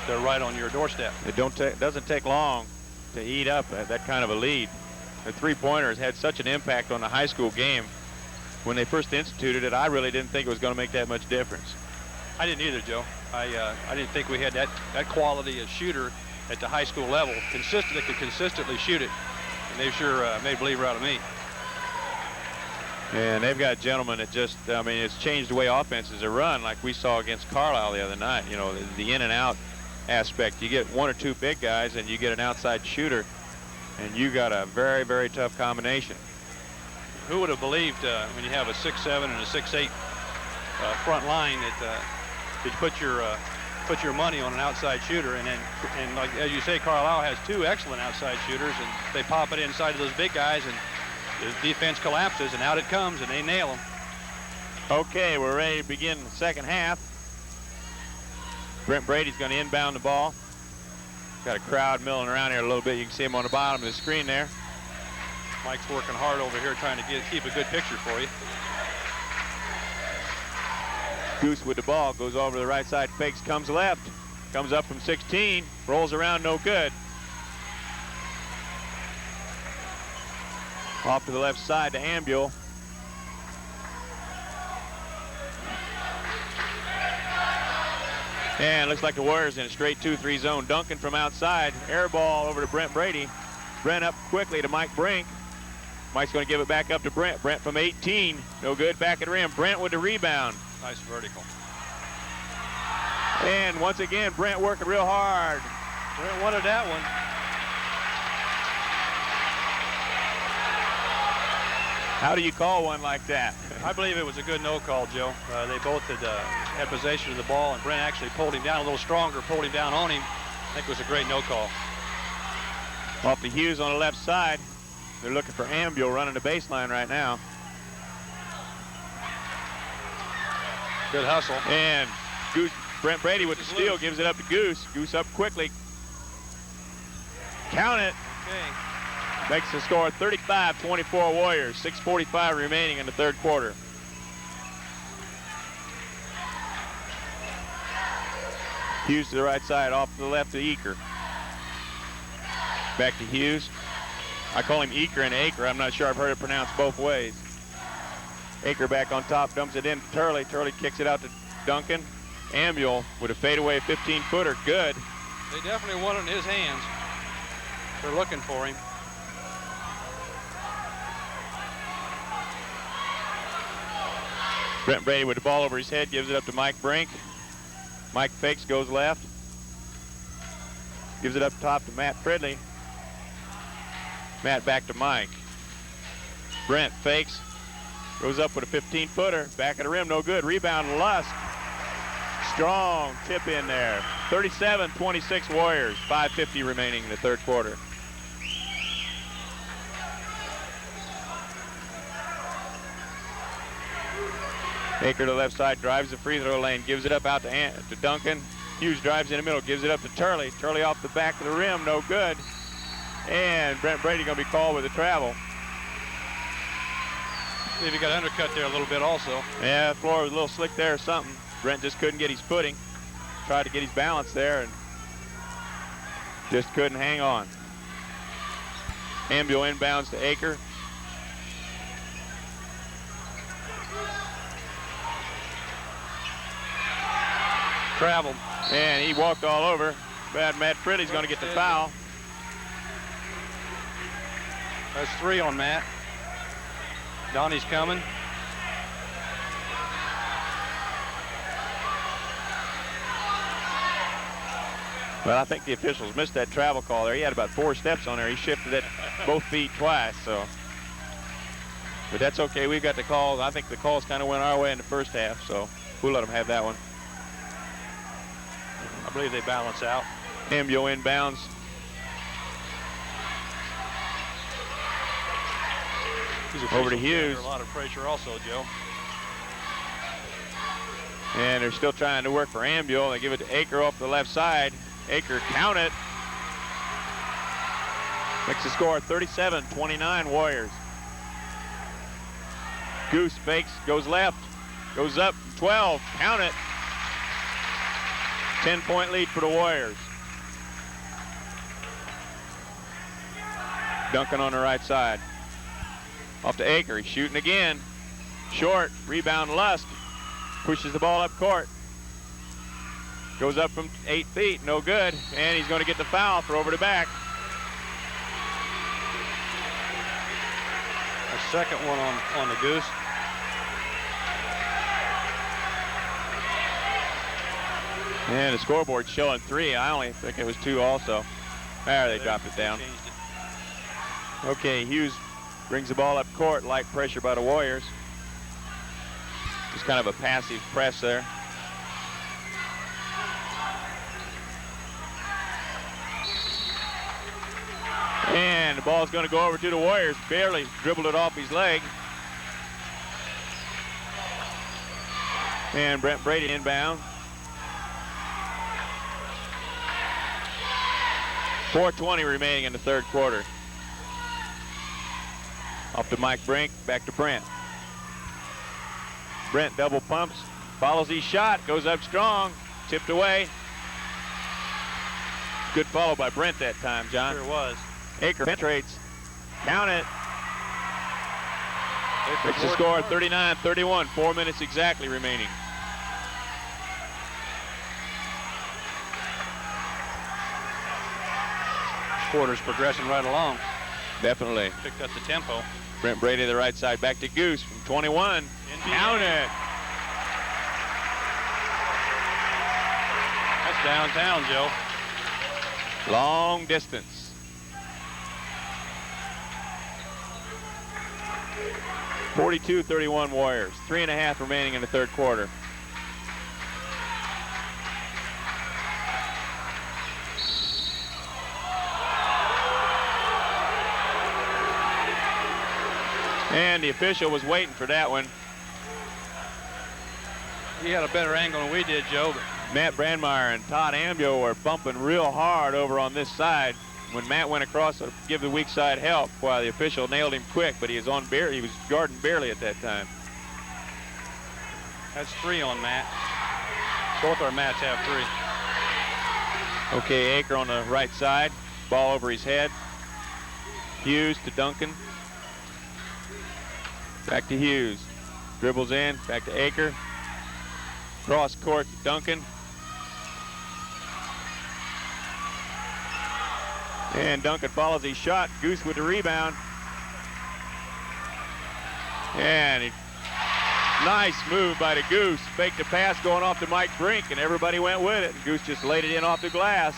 they're right on your doorstep. It doesn't take long to eat up that kind of a lead. The 3-pointers had such an impact on the high school game. When they first instituted it, I really didn't think it was going to make that much difference. I didn't either, Joe. I didn't think we had that quality as shooter at the high school level, that could consistently shoot it, and they sure made a believer out of me. And they've got gentlemen that just, I mean, it's changed the way offenses are run, like we saw against Carlisle the other night. You know, the in and out aspect. You get 1 or 2 big guys and you get an outside shooter, and you got a very, very tough combination. Who would have believed when you have a 6'7" and a 6'8" front line that you put your money on an outside shooter, and like as you say, Carlisle has 2 excellent outside shooters, and they pop it inside of those big guys, and the defense collapses, and out it comes, and they nail them. Okay, we're ready to begin the second half. Brent Brady's going to inbound the ball. Got a crowd milling around here a little bit. You can see him on the bottom of the screen there. Mike's working hard over here trying to keep a good picture for you. Goose with the ball, goes over to the right side, fakes, comes left, comes up from 16, rolls around, no good. Off to the left side to Ambule. And looks like the Warriors in a straight 2-3 zone. Duncan from outside, air ball over to Brent Brady. Brent up quickly to Mike Brink. Mike's going to give it back up to Brent. Brent from 18, no good, back at the rim. Brent with the rebound. Nice vertical. And once again, Brent working real hard. Brent wanted that one. How do you call one like that? I believe it was a good no call, Joe. They both had possession of the ball, and Brent actually pulled him down a little stronger, pulled him down on him. I think it was a great no call. Off to Hughes on the left side. They're looking for Ambule running the baseline right now. Good hustle. And Brent Brady with the steal, gives it up to Goose. Goose up quickly. Count it. Okay. Makes the score 35-24 Warriors. 6:45 remaining in the third quarter. Hughes to the right side, off to the left to Eaker. Back to Hughes. I call him Eaker and Acre. I'm not sure I've heard it pronounced both ways. Acre back on top, dumps it in to Turley. Turley kicks it out to Duncan. Ambule with a fadeaway 15-footer, good. They definitely want it in his hands. They're looking for him. Brent Brady with the ball over his head, gives it up to Mike Brink. Mike fakes, goes left. Gives it up top to Matt Fridley. Matt back to Mike. Brent fakes, goes up with a 15-footer, back of the rim, no good. Rebound, Lusk. Strong tip in there. 37-26 Warriors, 5:50 remaining in the third quarter. Aker to the left side, drives the free throw lane, gives it up out to Duncan. Hughes drives in the middle, gives it up to Turley. Turley off the back of the rim, no good. And Brent Brady gonna be called with a travel. See if he got undercut there a little bit also. Yeah, the floor was a little slick there or something. Brent just couldn't get his footing. Tried to get his balance there and just couldn't hang on. Ambio inbounds to Aker. Traveled. And he walked all over. Bad Matt Fridley's going to get the foul. That's 3 on Matt. Donnie's coming. Well, I think the officials missed that travel call there. He had about 4 steps on there. He shifted it both feet twice, so. But that's okay. We've got the calls. I think the calls kind of went our way in the first half, so we'll let them have that one. I believe they balance out. Ambio inbounds. Over to Hughes. A lot of pressure also, Joe. And they're still trying to work for Ambio. They give it to Aker off the left side. Aker count it. Makes the score 37-29 Warriors. Goose fakes, goes left, goes up, 12, count it. 10-point lead for the Warriors. Duncan on the right side. Off to Aker, he's shooting again. Short, rebound Lust. Pushes the ball up court. Goes up from 8 feet, no good. And he's going to get the foul for over the back. A second one on the Goose. And the scoreboard's showing 3. I only think it was 2 also. There, they dropped it down. Okay, Hughes brings the ball up court, light pressure by the Warriors. Just kind of a passive press there. And the ball's going to go over to the Warriors. Barely dribbled it off his leg. And Brent Brady inbound. 4:20 remaining in the third quarter. Off to Mike Brink, back to Brent. Brent double pumps, follows his shot, goes up strong, tipped away. Good follow by Brent that time, John. Sure was. Aker penetrates, count it. Makes the score 39-31, 4 minutes exactly remaining. Quarter's progressing right along. Definitely. Picked up the tempo. Brent Brady to the right side, back to Goose from 21. Count it. That's downtown, Joe. Long distance. (42-31) Warriors. 3.5 remaining in the third quarter. And the official was waiting for that one. He had a better angle than we did, Joe. Matt Brandmeyer and Todd Ambio were bumping real hard over on this side. When Matt went across to give the weak side help, while the official nailed him quick, but he was he was guarding barely at that time. That's 3 on Matt. Both our Matts have 3. Okay, Aker on the right side, ball over his head. Hughes to Duncan. Back to Hughes. Dribbles in, back to Aker. Cross court to Duncan. And Duncan follows his shot. Goose with the rebound. And nice move by the Goose. Faked the pass going off to Mike Brink, and everybody went with it. And Goose just laid it in off the glass.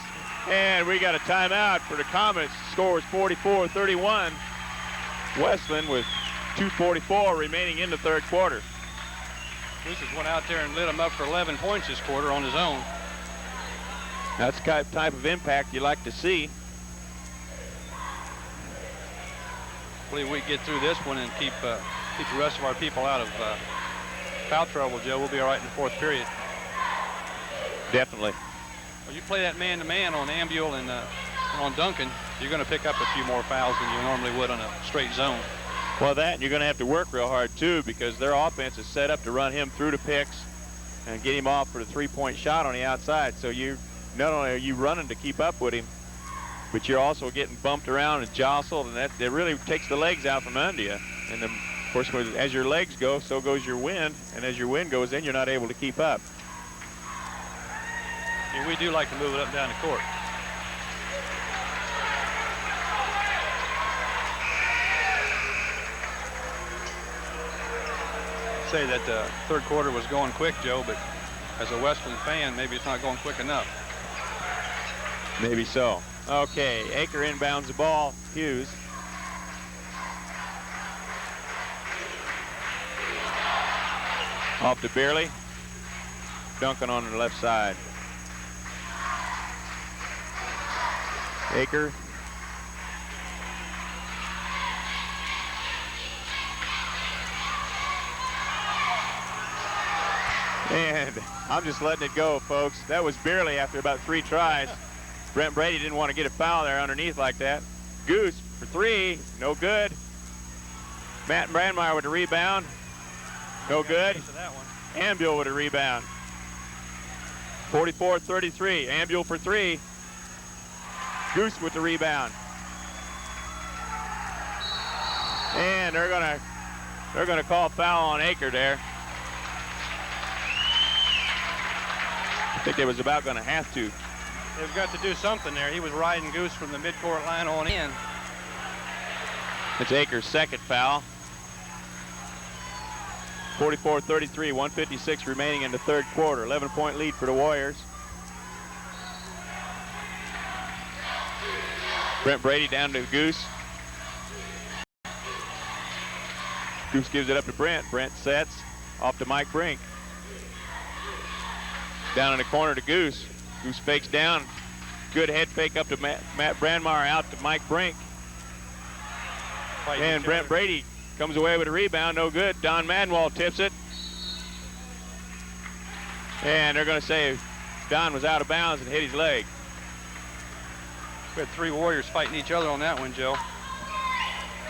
And we got a timeout for the Comets. Score is 44-31. Westland with 2:44 remaining in the third quarter. Goose just went out there and lit him up for 11 points this quarter on his own. That's the type of impact you like to see. Hopefully we get through this one and keep the rest of our people out of foul trouble, Joe. We'll be all right in the fourth period. Definitely. Well, you play that man-to-man on Ambule and on Duncan, you're going to pick up a few more fouls than you normally would on a straight zone. Well, that, and you're going to have to work real hard, too, because their offense is set up to run him through the picks and get him off for the three-point shot on the outside. So you not only are you running to keep up with him, but you're also getting bumped around and jostled, and that really takes the legs out from under you. And then, of course, as your legs go, so goes your wind, and as your wind goes in, you're not able to keep up. And we do like to move it up and down the court. Say that the third quarter was going quick, Joe, but as a Westland fan, maybe it's not going quick enough. Maybe so. Okay, Aker inbounds the ball. Hughes. Off to Beerley. Duncan on the left side. Aker. And I'm just letting it go, folks. That was Beerley after about 3 tries. Brent Brady didn't want to get a foul there underneath like that. Goose for 3, no good. Matt Brandmeyer with a rebound, no good. Ambule with a rebound. 44-33, Ambule for 3. Goose with the rebound. And they're gonna call foul on Aker there. I think they was about gonna have to. They've got to do something there. He was riding Goose from the midcourt line on in. It's Aker's second foul. 44-33, 1:56 remaining in the third quarter. 11-point lead for the Warriors. Brent Brady down to Goose. Goose gives it up to Brent. Brent sets off to Mike Brink. Down in the corner to Goose. Goose fakes down. Good head fake up to Matt Brandmeyer, out to Mike Brink. And Brent Brady comes away with a rebound, no good. Don Madwall tips it. And they're going to say Don was out of bounds and hit his leg. We had 3 Warriors fighting each other on that one, Joe.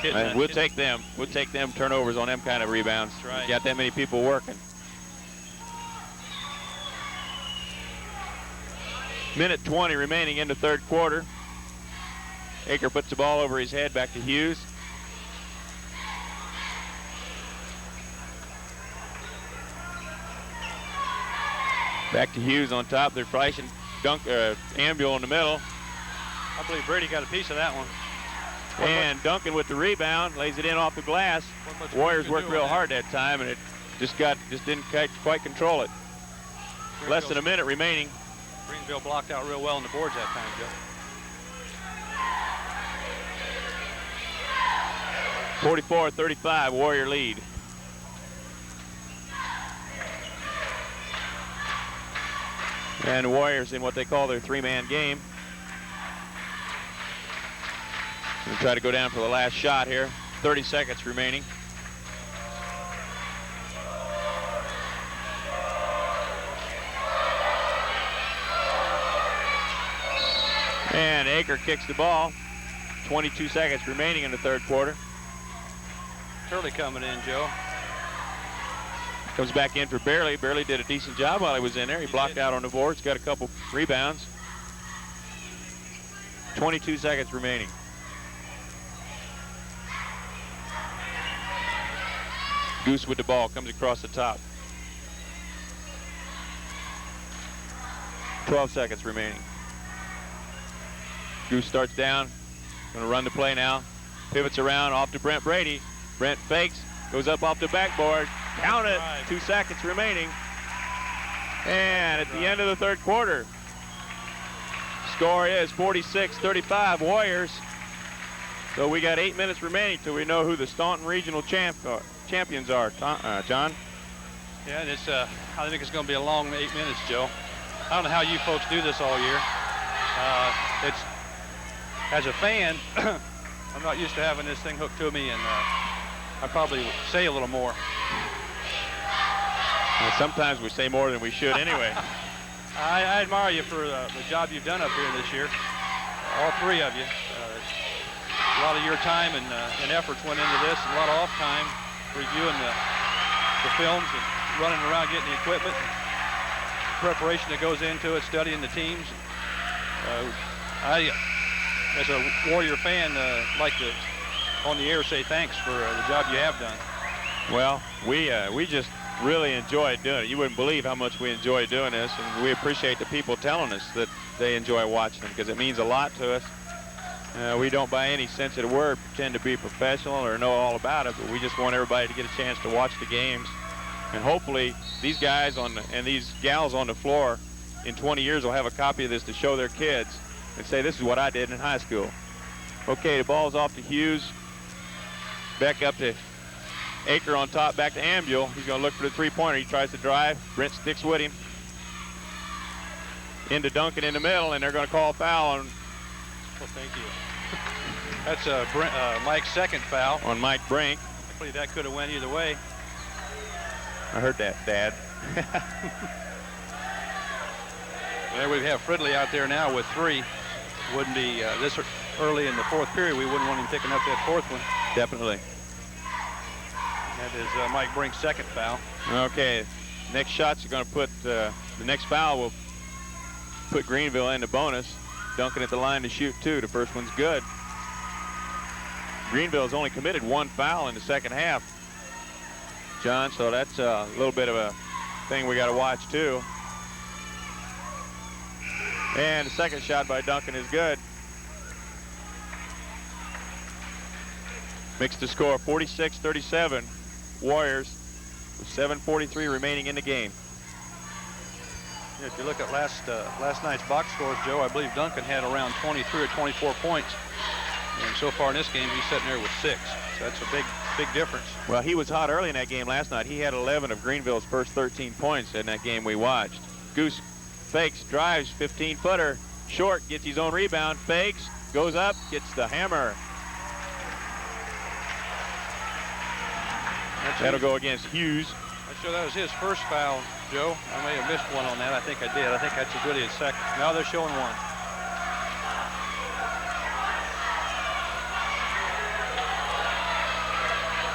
And we'll take them. We'll take them turnovers on them kind of rebounds. That's right. Got that many people working. Minute 20 remaining in the third quarter. Aker puts the ball over his head back to Hughes. Back to Hughes on top. They're flashing Ambule in the middle. I believe Brady got a piece of that one. And Duncan with the rebound, lays it in off the glass. Warriors worked real hard that time, and it just didn't quite control it. Less than a minute remaining. Greenville blocked out real well on the boards that time, Joe. 44-35, Warrior lead. And the Warriors in what they call their 3-man game. Gonna try to go down for the last shot here. 30 seconds remaining. And Aker kicks the ball. 22 seconds remaining in the third quarter. Curley coming in, Joe. Comes back in for Beerley. Beerley did a decent job while he was in there. He blocked out on the boards, got a couple rebounds. 22 seconds remaining. Goose with the ball, comes across the top. 12 seconds remaining. Goose starts down, gonna run the play now. Pivots around, off to Brent Brady. Brent fakes, goes up off the backboard. Count it, 2 seconds remaining. And at the end of the third quarter, score is 46-35 Warriors. So we got 8 minutes remaining till we know who the Staunton Regional champions are. John? Yeah, and it's, I think it's going to be a long 8 minutes, Joe. I don't know how you folks do this all year. As a fan, I'm not used to having this thing hooked to me, and I probably say a little more. Well, sometimes we say more than we should anyway. I admire you for the job you've done up here this year. All three of you. A lot of your time and efforts went into this, and a lot of off time reviewing the films and running around getting the equipment, preparation that goes into it, studying the teams. I, as a Warrior fan, like to on the air say thanks for the job you have done. Well, we just really enjoy doing it. You wouldn't believe how much we enjoy doing this, and we appreciate the people telling us that they enjoy watching them, because it means a lot to us. We don't, by any sense of the word, pretend to be professional or know all about it, but we just want everybody to get a chance to watch the games. And hopefully these guys and these gals on the floor in 20 years will have a copy of this to show their kids and say, this is what I did in high school. Okay, the ball's off to Hughes. Back up to Aker on top, back to Ambule. He's going to look for the three-pointer. He tries to drive. Brent sticks with him. Into Duncan in the middle, and they're going to call a foul on. Well, thank you. That's Mike's second foul. On Mike Brink. I believe that could have went either way. I heard that, Dad. There we have Fridley out there now with 3. Wouldn't be this early in the fourth period. We wouldn't want him picking up that fourth one. Definitely. That is Mike Brink's second foul. Okay, next shots are going to put the next foul will put Greenville into bonus. Duncan at the line to shoot 2. The first one's good. Greenville's only committed 1 foul in the second half, John, so that's a little bit of a thing we got to watch too. And the second shot by Duncan is good. Makes the score 46-37. Warriors with 7:43 remaining in the game. Yeah, if you look at last night's box scores, Joe, I believe Duncan had around 23 or 24 points. And so far in this game, he's sitting there with 6. So that's a big difference. Well, he was hot early in that game last night. He had 11 of Greenville's first 13 points in that game we watched. Goose fakes, drives, 15-footer, short, gets his own rebound, fakes, goes up, gets the hammer. That'll go against Hughes. I'm sure that was his first foul, Joe. I may have missed one on that. I think I did. I think that's really his second. Now they're showing 1.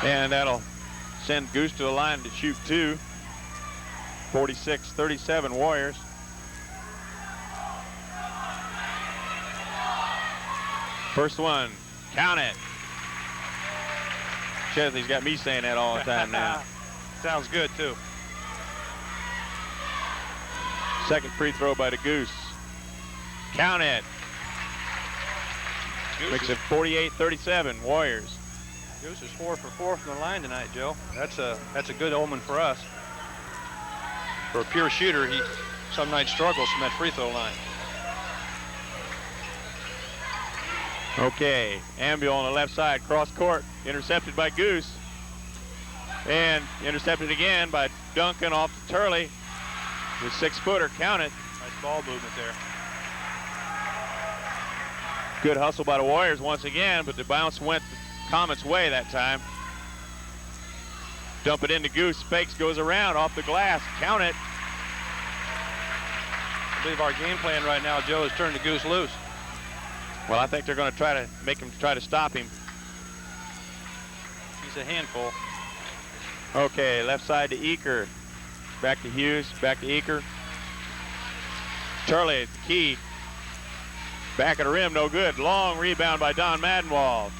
And that'll send Goose to the line to shoot 2. 46-37 Warriors. First one, count it. Chesley's got me saying that all the time now. Sounds good too. Second free throw by the Goose. Count it. Makes it 48-37 Warriors. Goose is 4 for 4 from the line tonight, Joe. That's a good omen for us. For a pure shooter, he some nights struggles from that free throw line. Okay, Ambule on the left side, cross court, intercepted by Goose. And intercepted again by Duncan off to Turley. The 6-footer, count it. Nice ball movement there. Good hustle by the Warriors once again, but the bounce went Comet's way that time. Dump it into Goose, fakes, goes around, off the glass, count it. I believe our game plan right now, Joe, is turn the Goose loose. Well, I think they're going to try to make him try to stop him. He's a handful. Okay, left side to Eker. Back to Hughes, back to Eker. Turley, the key. Back of the rim, no good. Long rebound by Don Madenwald.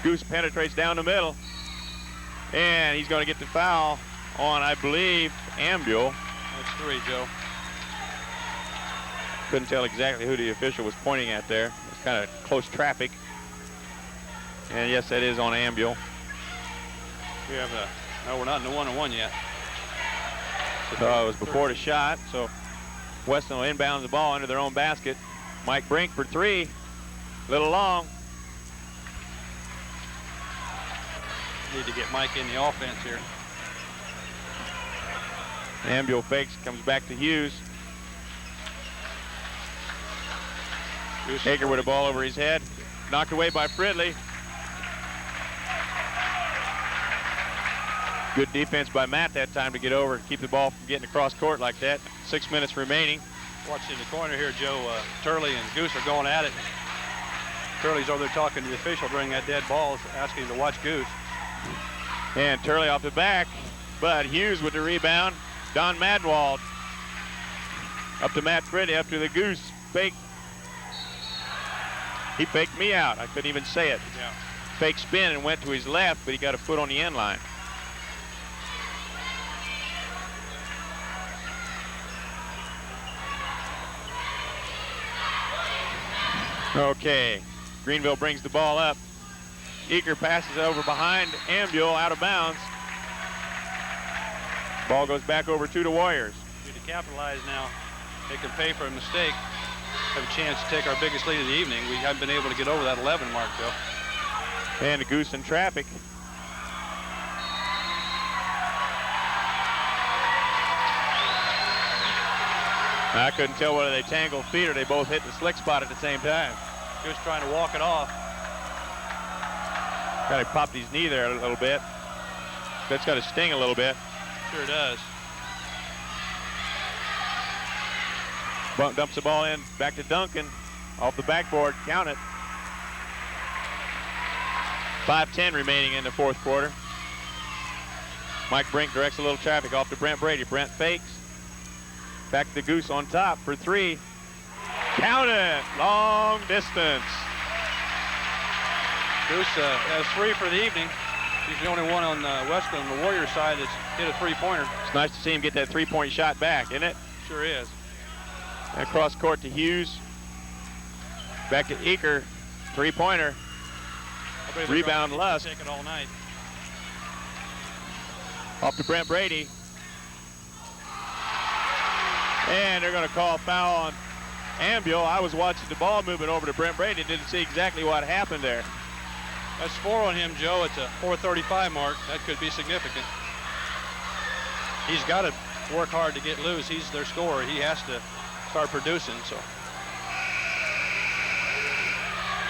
Goose penetrates down the middle. And he's going to get the foul on, I believe, Ambule. That's 3, Joe. Couldn't tell exactly who the official was pointing at there. It's kind of close traffic. And yes, that is on Ambule. We have no, we're not in the 1-on-1 yet. So it was before the shot. So Weston will inbound the ball under their own basket. Mike Brink for 3. Little long. Need to get Mike in the offense here. Ambule fakes, comes back to Hughes. Hager with a ball over his head. Knocked away by Fridley. Good defense by Matt that time to get over and keep the ball from getting across court like that. 6 minutes remaining. Watching the corner here, Joe, Turley and Goose are going at it. Turley's over there talking to the official during that dead ball, asking him to watch Goose. And Turley off the back, but Hughes with the rebound. Don Madwald up to Matt Brady, up to the Goose. Fake. He faked me out. I couldn't even say it. Yeah. Fake spin and went to his left, but he got a foot on the end line. Okay, Greenville brings the ball up. Eaker passes it over behind Ambule, out of bounds. Ball goes back over to the Warriors. Need to capitalize now. They can pay for a mistake. Have a chance to take our biggest lead of the evening. We haven't been able to get over that 11 mark, though. And the Goose in traffic. I couldn't tell whether they tangled feet or they both hit the slick spot at the same time. Goose trying to walk it off. Got to pop his knee there a little bit. That's got to sting a little bit. Sure does. Dumps the ball in, back to Duncan. Off the backboard, count it. 5:10 remaining in the fourth quarter. Mike Brink directs a little traffic off to Brent Brady. Brent fakes. Back to Goose on top for three. Count it, long distance. Goose has three for the evening. He's the only one on Westland, the Warriors side, that's hit a three-pointer. It's nice to see him get that three-point shot back, isn't it? Sure is. And across court to Hughes. Back to Eaker, three-pointer. Rebound Lusk. Take it all night. Off to Brent Brady. And they're going to call foul on Ambule. I was watching the ball moving over to Brent Brady. Didn't see exactly what happened there. That's 4 on him, Joe. It's a 4:35 mark. That could be significant. He's got to work hard to get loose. He's their scorer. He has to start producing.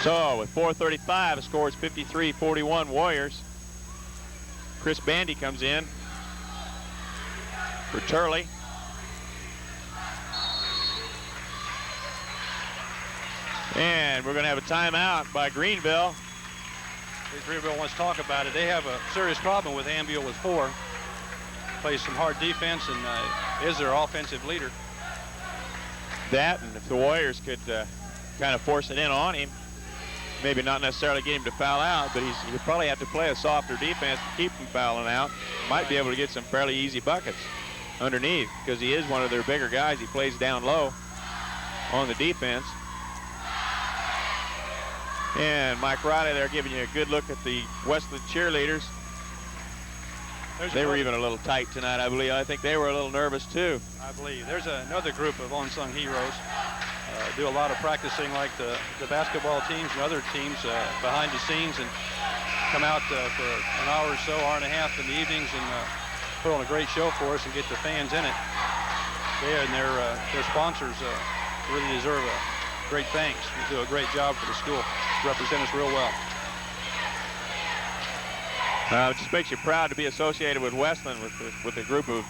So with 4:35, the score is 53-41 Warriors. Chris Bandy comes in for Turley. And we're going to have a timeout by Greenville. Greenville wants to talk about it. They have a serious problem with Ambule with 4. Plays some hard defense and is their offensive leader. That, and if the Warriors could kind of force it in on him, maybe not necessarily get him to foul out, but he'll probably have to play a softer defense to keep him fouling out. Might be able to get some fairly easy buckets underneath because he is one of their bigger guys. He plays down low on the defense. And Mike Riley there giving you a good look at the Westland cheerleaders. They were even a little tight tonight, I believe. I think they were a little nervous too. I believe. There's another group of unsung heroes. Do a lot of practicing like the basketball teams and other teams behind the scenes and come out for an hour or so, hour and a half in the evenings and put on a great show for us and get the fans in it. They and their sponsors really deserve a great thanks. They do a great job for the school. Represent us real well. It just makes you proud to be associated with Westland, with the group of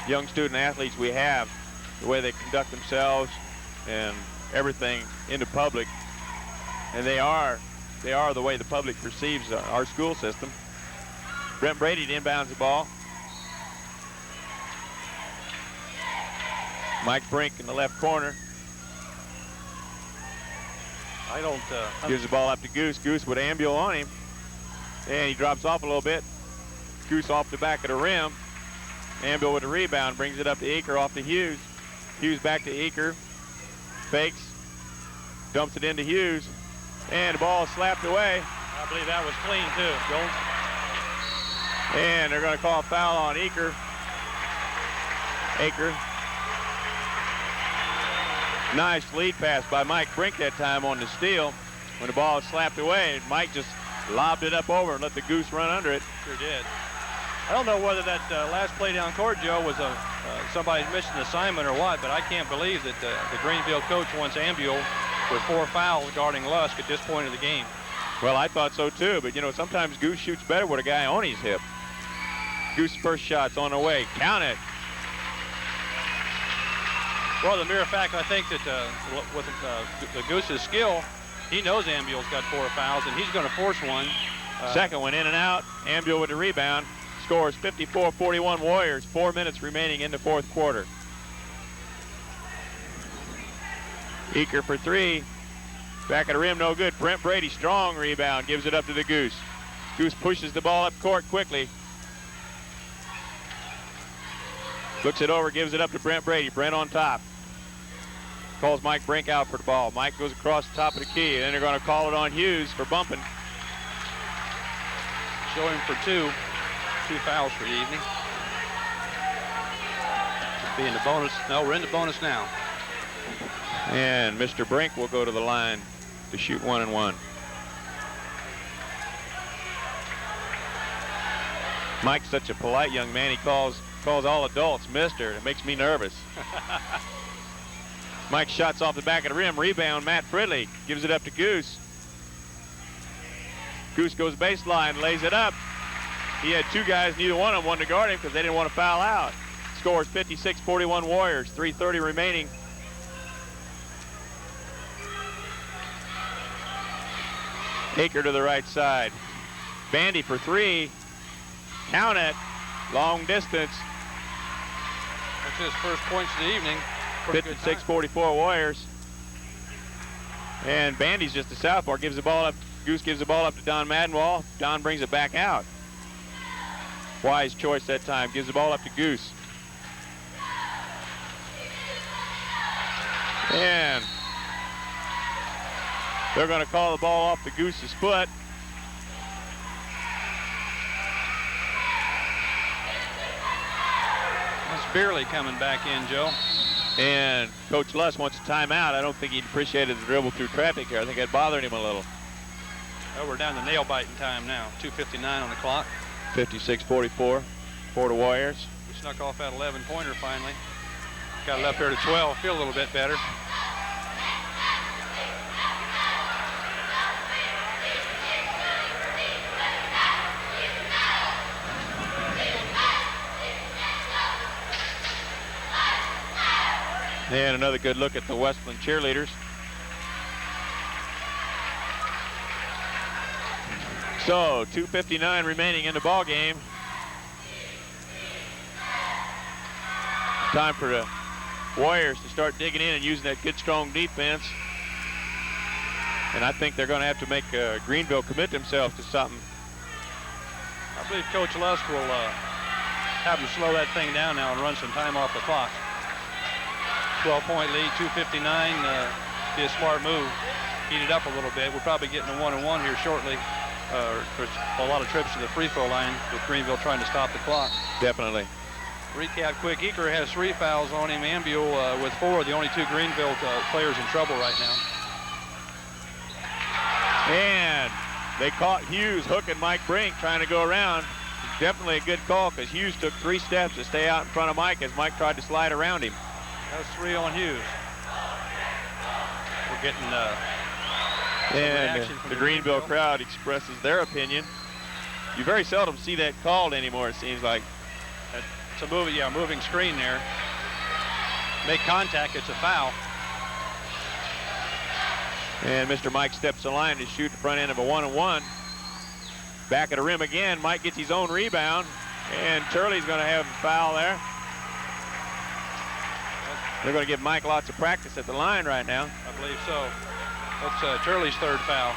young student athletes we have, the way they conduct themselves and everything in the public. And they are the way the public perceives our school system. Brent Brady inbounds the ball. Mike Brink in the left corner. Gives the ball up to Goose. Goose with Ambule on him. And he drops off a little bit. Goose off the back of the rim. Ambule with the rebound. Brings it up to Eaker off to Hughes. Hughes back to Eaker. Fakes. Dumps it into Hughes. And the ball is slapped away. I believe that was clean too, Joel. And they're going to call a foul on Eaker. Nice lead pass by Mike Brink that time on the steal. When the ball is slapped away, Mike just lobbed it up over and let the Goose run under it. Sure did. I don't know whether that last play down court, Joe, was somebody's missing an assignment or what, but I can't believe that the Greenville coach wants Ambule with 4 fouls guarding Lusk at this point of the game. Well, I thought so too, but you know, sometimes Goose shoots better with a guy on his hip. Goose first shot's on the way. Count it. Well, the mere fact, I think that with the Goose's skill, he knows Ambuel's got 4 fouls, and he's going to force one. Second one in and out. Ambuel with the rebound. Scores 54-41 Warriors. 4 minutes remaining in the fourth quarter. Eaker for 3. Back of the rim, no good. Brent Brady, strong rebound, gives it up to the Goose. Goose pushes the ball up court quickly. Looks it over, gives it up to Brent Brady. Brent on top. Calls Mike Brink out for the ball. Mike goes across the top of the key, and then they're going to call it on Hughes for bumping. Show him for 2 fouls for the evening. Should be in the bonus. No, we're in the bonus now. And Mr. Brink will go to the line to shoot 1 and 1. Mike's such a polite young man. He calls all adults Mister. It makes me nervous. Mike shots off the back of the rim. Rebound, Matt Fridley gives it up to Goose. Goose goes baseline, lays it up. He had 2 guys, neither one of them wanted to guard him because they didn't want to foul out. Scores 56-41 Warriors, 3:30 remaining. Aker to the right side. Bandy for 3. Count it. Long distance. That's his first points of the evening. 56-44 Warriors. And Bandy's just a sophomore. Gives the ball up. Goose gives the ball up to Don Maddenwall. Don brings it back out. Wise choice that time. Gives the ball up to Goose. And they're going to call the ball off the Goose's foot. That's Beerley coming back in, Joe. And Coach Luss wants a timeout. I don't think he appreciated the dribble through traffic here. I think that bothered him a little. Oh, we're down to nail-biting time now. 2:59 on the clock. 56-44 for the Warriors. We snuck off that 11-pointer finally. Got it up here to 12. Feel a little bit better. And another good look at the Westland cheerleaders. So 2:59 remaining in the ball game. Time for the Warriors to start digging in and using that good, strong defense. And I think they're going to have to make Greenville commit themselves to something. I believe Coach Lusk will have them slow that thing down now and run some time off the clock. 12-point lead, 2:59. Be a smart move. Heat it up a little bit. We're probably getting a 1-and-1 here shortly. There's a lot of trips to the free throw line with Greenville trying to stop the clock. Definitely. Recap quick. Eaker has 3 fouls on him. Ambuel with 4. The only 2 Greenville players in trouble right now. And they caught Hughes hooking Mike Brink trying to go around. Definitely a good call because Hughes took 3 steps to stay out in front of Mike as Mike tried to slide around him. That's 3 on Hughes. We're getting and the Greenville crowd expresses their opinion. You very seldom see that called anymore, it seems like. It's a moving screen there. Make contact, it's a foul. And Mr. Mike steps the line to shoot the front end of a 1-and-1. Back at the rim again. Mike gets his own rebound, and Turley's going to have a foul there. They're going to give Mike lots of practice at the line right now. I believe so. That's Turley's 3rd foul.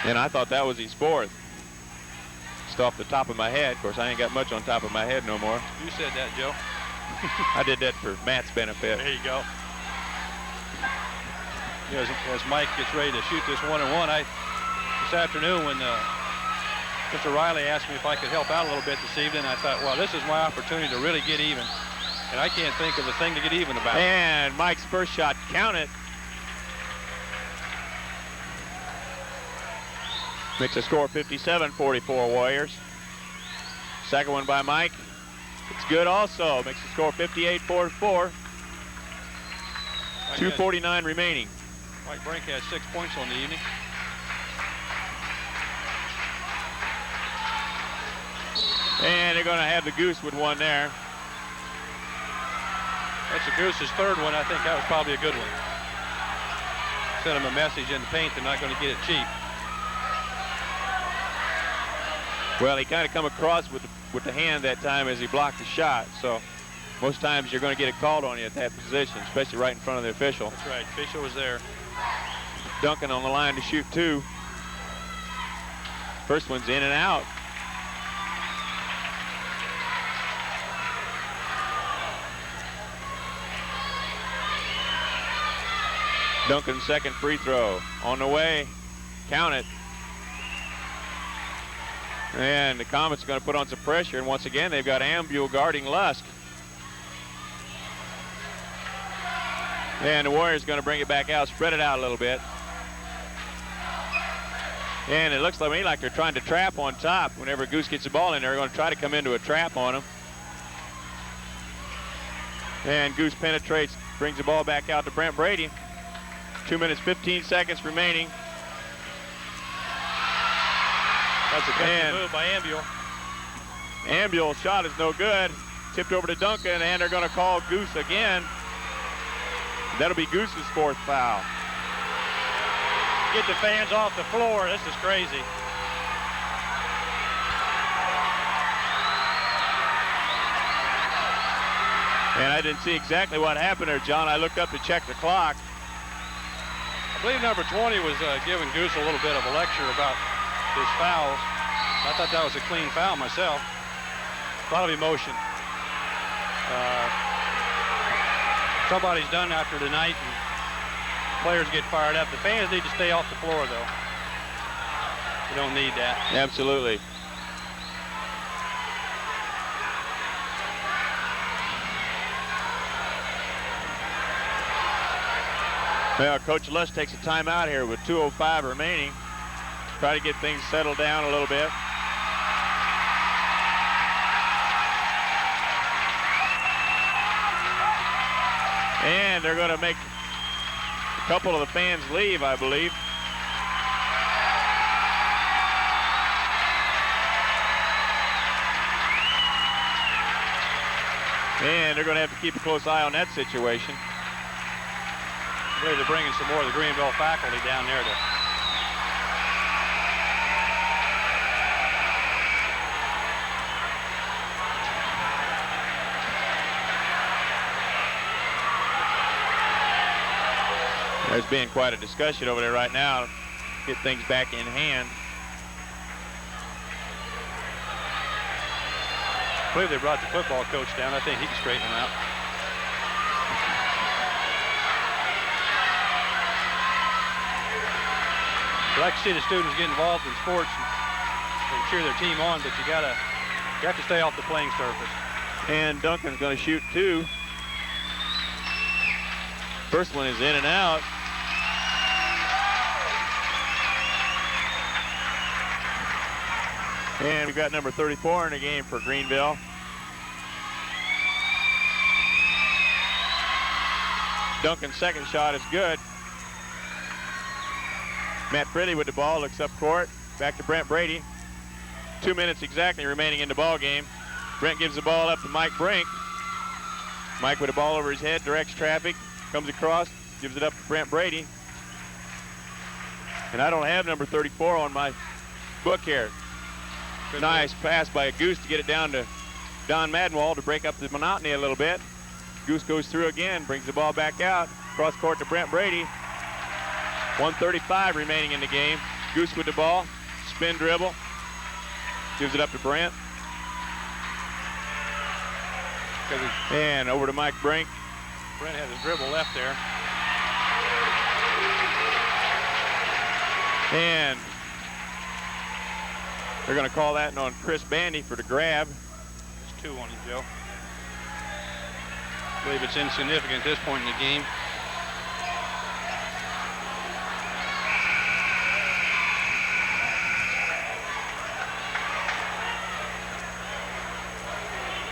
And I thought that was his 4th. Just off the top of my head. Of course, I ain't got much on top of my head no more. You said that, Joe. I did that for Matt's benefit. There you go. You know, as Mike gets ready to shoot this 1-and-1, this afternoon when Mr. Riley asked me if I could help out a little bit this evening, I thought, well, this is my opportunity to really get even. And I can't think of a thing to get even about. And Mike's first shot, count it. Makes a score 57-44 Warriors. Second one by Mike. It's good also. Makes the score 58-44. 2:49 remaining. Mike Brink has 6 points on the evening. And they're going to have the Goose with one there. That's the Goose's third one. I think that was probably a good one. Sent him a message in the paint. They're not going to get it cheap. Well, he kind of come across with the hand that time as he blocked the shot. So most times you're going to get it called on you at that position, especially right in front of the official. That's right. Official was there. Duncan on the line to shoot 2. First one's in and out. Duncan's second free throw on the way. Count it. And the Comets are going to put on some pressure, and once again they've got Ambule guarding Lusk. And the Warriors going to bring it back out, spread it out a little bit. And it looks to me like they're trying to trap on top. Whenever Goose gets the ball in, they're going to try to come into a trap on him. And Goose penetrates, brings the ball back out to Brent Brady. 2 minutes, 15 seconds remaining. That's a good move by Ambule. Ambule's shot is no good. Tipped over to Duncan, and they're going to call Goose again. That'll be Goose's 4th foul. Get the fans off the floor. This is crazy. And I didn't see exactly what happened there, John. I looked up to check the clock. I believe number 20 was giving Goose a little bit of a lecture about his fouls. I thought that was a clean foul myself. A lot of emotion. Somebody's done after tonight, and players get fired up. The fans need to stay off the floor, though. You don't need that. Absolutely. Well, Coach Lusk takes a timeout here with 2:05 remaining. Try to get things settled down a little bit. And they're going to make a couple of the fans leave, I believe. And they're going to have to keep a close eye on that situation. I believe they're bringing some more of the Greenville faculty down there to There's being quite a discussion over there right now to get things back in hand. I believe they brought the football coach down. I think he can straighten them out. I like to see the students get involved in sports and cheer their team on, but you have to stay off the playing surface. And Duncan's going to shoot 2. First one is in and out. And we've got number 34 in the game for Greenville. Duncan's second shot is good. Matt Pretty with the ball, looks up court. Back to Brent Brady. 2 minutes exactly remaining in the ball game. Brent gives the ball up to Mike Brink. Mike with the ball over his head, directs traffic, comes across, gives it up to Brent Brady. And I don't have number 34 on my book here. Nice pass by a Goose to get it down to Don Maddenwall to break up the monotony a little bit. Goose goes through again, brings the ball back out, cross court to Brent Brady. 1:35 remaining in the game. Goose with the ball, spin dribble, gives it up to Brent. And over to Mike Brink. Brent has his dribble left there. And they're going to call that on Chris Bandy for the grab. It's 2 on him, Joe. I believe it's insignificant at this point in the game.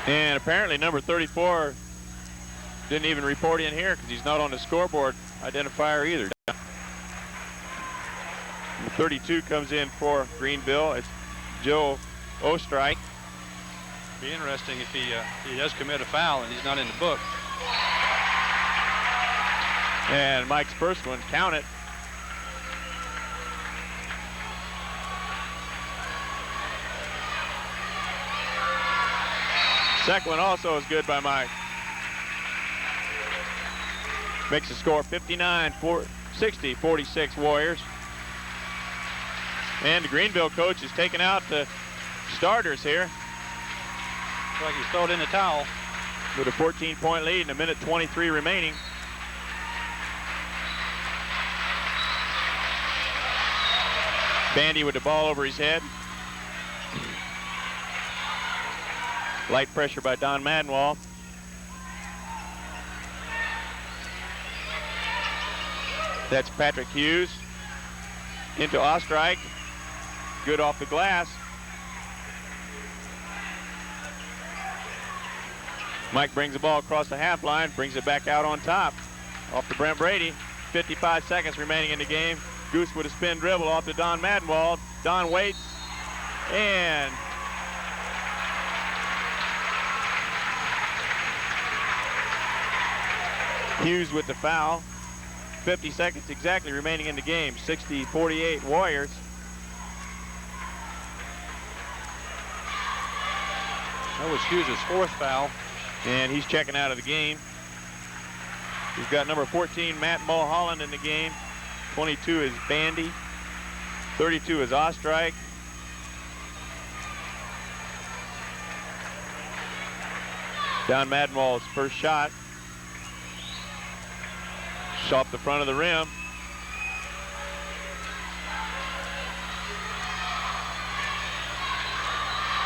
And apparently number 34 didn't even report in here because he's not on the scoreboard identifier either. 32 comes in for Greenville. It's Joe Ostrike. Be interesting if he does commit a foul and he's not in the book. And Mike's first one, count it. Second one also is good by Mike. Makes the score 59-60, 46 Warriors. And the Greenville coach is taking out the starters here. Looks like he's thrown in the towel. With a 14-point lead and a minute 23 remaining. Bandy with the ball over his head. Light pressure by Don Madenwall. That's Patrick Hughes into Ostrike. Good off the glass. Mike brings the ball across the half line, brings it back out on top. Off to Brent Brady. 55 seconds remaining in the game. Goose with a spin dribble off to Don Madenwall. Don waits and Hughes with the foul. 50 seconds exactly remaining in the game. 60-48 Warriors. That was Hughes' fourth foul. And he's checking out of the game. We've got number 14, Matt Mulholland, in the game. 22 is Bandy. 32 is Ostrike. Don Madenwall's first shot. Off the front of the rim.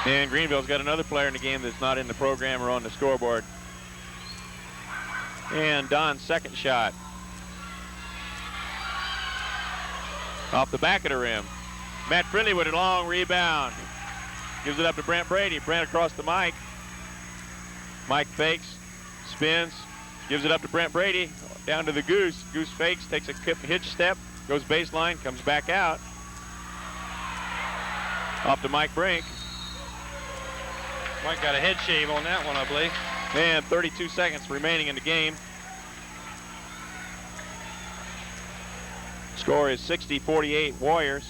And Greenville's got another player in the game that's not in the program or on the scoreboard. And Don's second shot. Off the back of the rim. Matt Fridley with a long rebound. Gives it up to Brent Brady. Brent across the Mike. Mike fakes, spins, gives it up to Brent Brady. Down to the Goose. Goose fakes, takes a hitch step, goes baseline, comes back out. Off to Mike Brink. Mike got a head shave on that one, I believe. And 32 seconds remaining in the game. Score is 60-48 Warriors.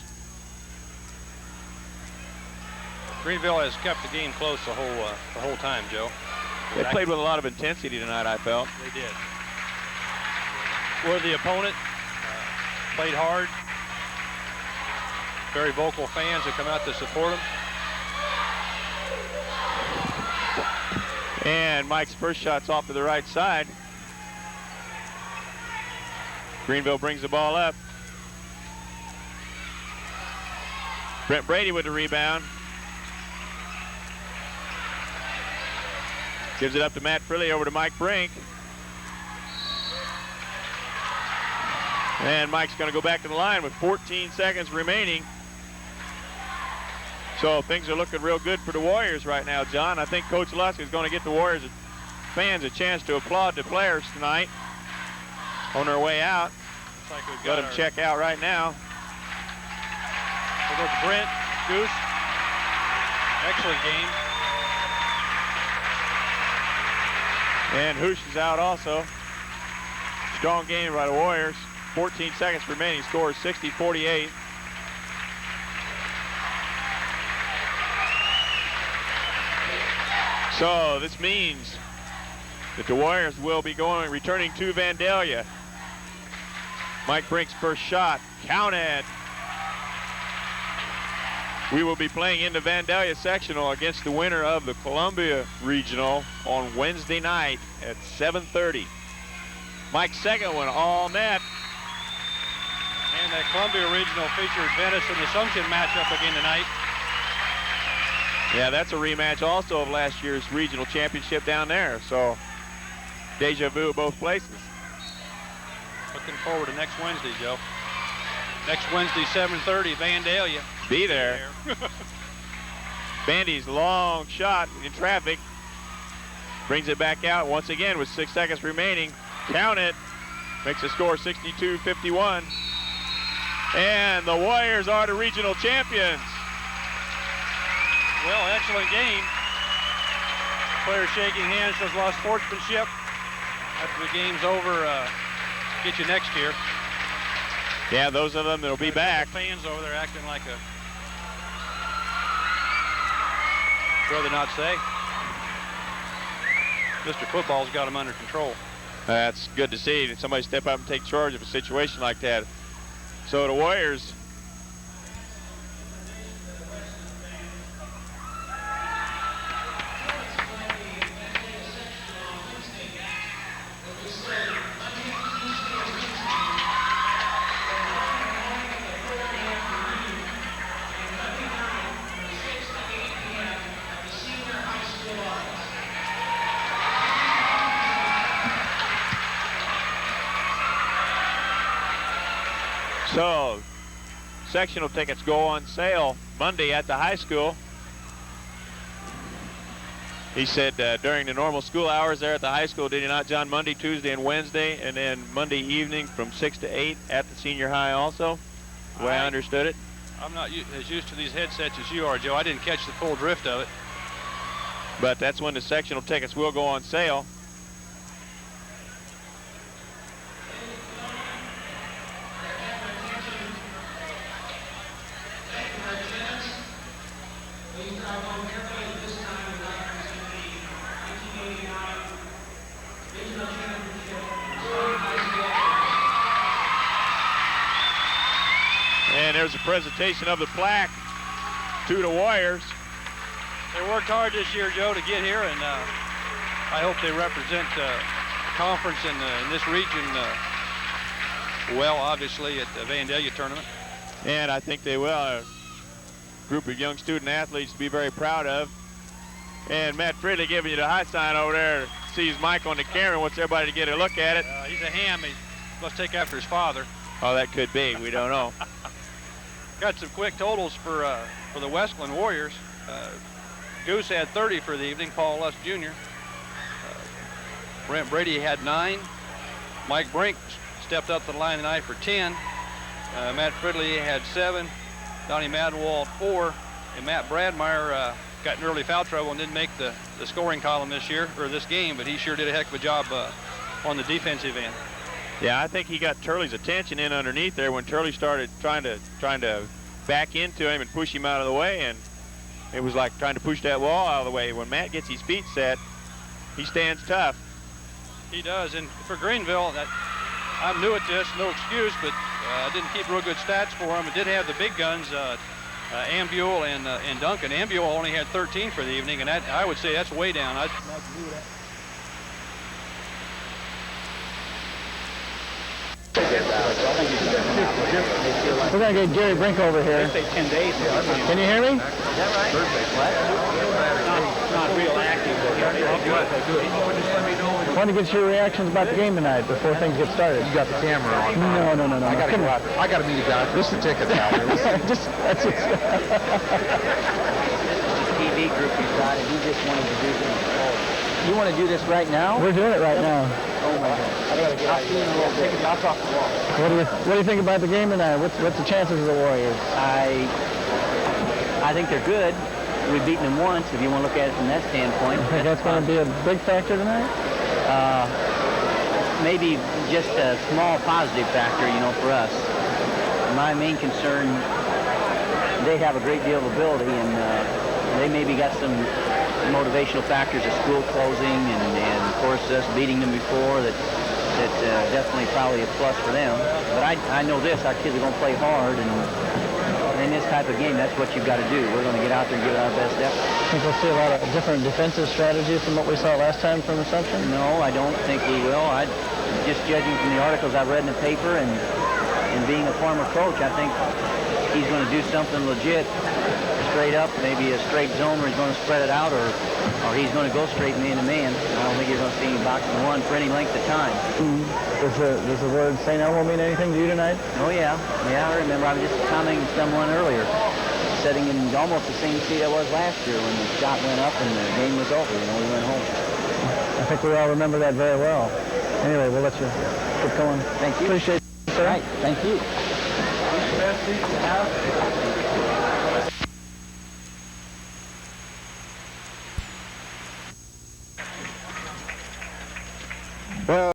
Greenville has kept the game close the whole time, Joe. They played with a lot of intensity tonight, I felt. They did. Were the opponent, played hard. Very vocal fans that come out to support them. And Mike's first shot's off to the right side. Greenville brings the ball up. Brent Brady with the rebound. Gives it up to Matt Fridley, over to Mike Brink. And Mike's going to go back to the line with 14 seconds remaining. So things are looking real good for the Warriors right now, John. I think Coach Lusk is going to get the Warriors fans a chance to applaud the players tonight on their way out. Like we've Let them check out right now. We'll go to Brent, Goose. Excellent game. And Hoosh is out also. Strong game by the Warriors. 14 seconds remaining. Score is 60-48. So this means that the Warriors will be returning to Vandalia. Mike Brink's first shot, counted. We will be playing in the Vandalia sectional against the winner of the Columbia Regional on Wednesday night at 7:30. Mike's second one, all net. And that Columbia Regional featured Venice and Assumption matchup again tonight. Yeah, that's a rematch also of last year's regional championship down there. So, deja vu both places. Looking forward to next Wednesday, Joe. Next Wednesday, 7:30, Vandalia. Be there. Bandy's long shot in traffic. Brings it back out once again with 6 seconds remaining. Count it. Makes the score 62-51. And the Warriors are the regional champions. Well, excellent game. Players shaking hands shows a lot of sportsmanship. After the game's over, get you next year. Yeah, those of them that'll be back. Fans over there acting like a... rather not say. Mr. Football's got them under control. That's good to see. That somebody step up and take charge of a situation like that. So the Warriors So, sectional tickets go on sale Monday at the high school. He said during the normal school hours there at the high school, did he not, John? Monday, Tuesday, and Wednesday, and then Monday evening from 6 to 8 at the senior high also, the way I understood it. I'm not as used to these headsets as you are, Joe. I didn't catch the full drift of it. But that's when the sectional tickets will go on sale. And there's a presentation of the plaque to the Warriors. They worked hard this year, Joe, to get here, and I hope they represent the conference in this region well, obviously, at the Vandalia tournament. And I think they will. A group of young student athletes to be very proud of. And Matt Fridley giving you the high sign over there. Sees Mike on the camera, wants everybody to get a look at it. He's a ham. He must take after his father. Oh, that could be. We don't know. Got some quick totals for the Westland Warriors. Goose had 30 for the evening. Paul Luss Jr. Brent Brady had 9. Mike Brink stepped up to the line tonight for 10. Matt Fridley had 7. Donnie Madwall 4. And Matt Bradmeyer got in early foul trouble and didn't make the scoring column this year, or this game, but he sure did a heck of a job on the defensive end. Yeah, I think he got Turley's attention in underneath there when Turley started trying to back into him and push him out of the way, and it was like trying to push that wall out of the way. When Matt gets his feet set, he stands tough. He does, and for Greenville, I'm new at this, no excuse, but I didn't keep real good stats for him. I did have the big guns, Ambule and Duncan. Ambule only had 13 for the evening, and I would say that's way down. We're going to get Gary Brink over here. They say 10 days. Can you hear me? Is that right? Perfect. What? Not real active. I want to get your reactions about the game tonight before things get started. You got the camera on. No. I got to go out. I got to meet you guys. This is the ticket now. That's it. TV group he's got, and he just wanted to do this. You want to do this right now? We're doing it right now. Oh my God! I'll see you in a little bit. I'll talk to Walt. What do you think about the game tonight? What's the chances of the Warriors? I think they're good. We've beaten them once, if you want to look at it from that standpoint. You think that's going to be a big factor tonight? Maybe just a small positive factor, for us. My main concern, they have a great deal of ability, and they maybe got some motivational factors of school closing and of course us beating them before that definitely probably a plus for them. But I know this, our kids are going to play hard, and in this type of game, that's what you've got to do. We're going to get out there and give it our best effort. I think we'll see a lot of different defensive strategies from what we saw last time from Assumption? No, I don't think we will. Just judging from the articles I've read in the paper and being a former coach, I think he's going to do something legit, straight up, maybe a straight zone where he's going to spread it out, or he's going to go straight man-to-man. I don't think you're going to see him boxing one for any length of time. Does the word St. Elmo mean anything to you tonight? Oh, yeah. Yeah, I remember. I was just commenting to someone earlier, sitting in almost the same seat I was last year when the shot went up and the game was over. We went home. I think we all remember that very well. Anyway, we'll let you keep going. Thank you. Appreciate it, sir. All right. Thank you. Well,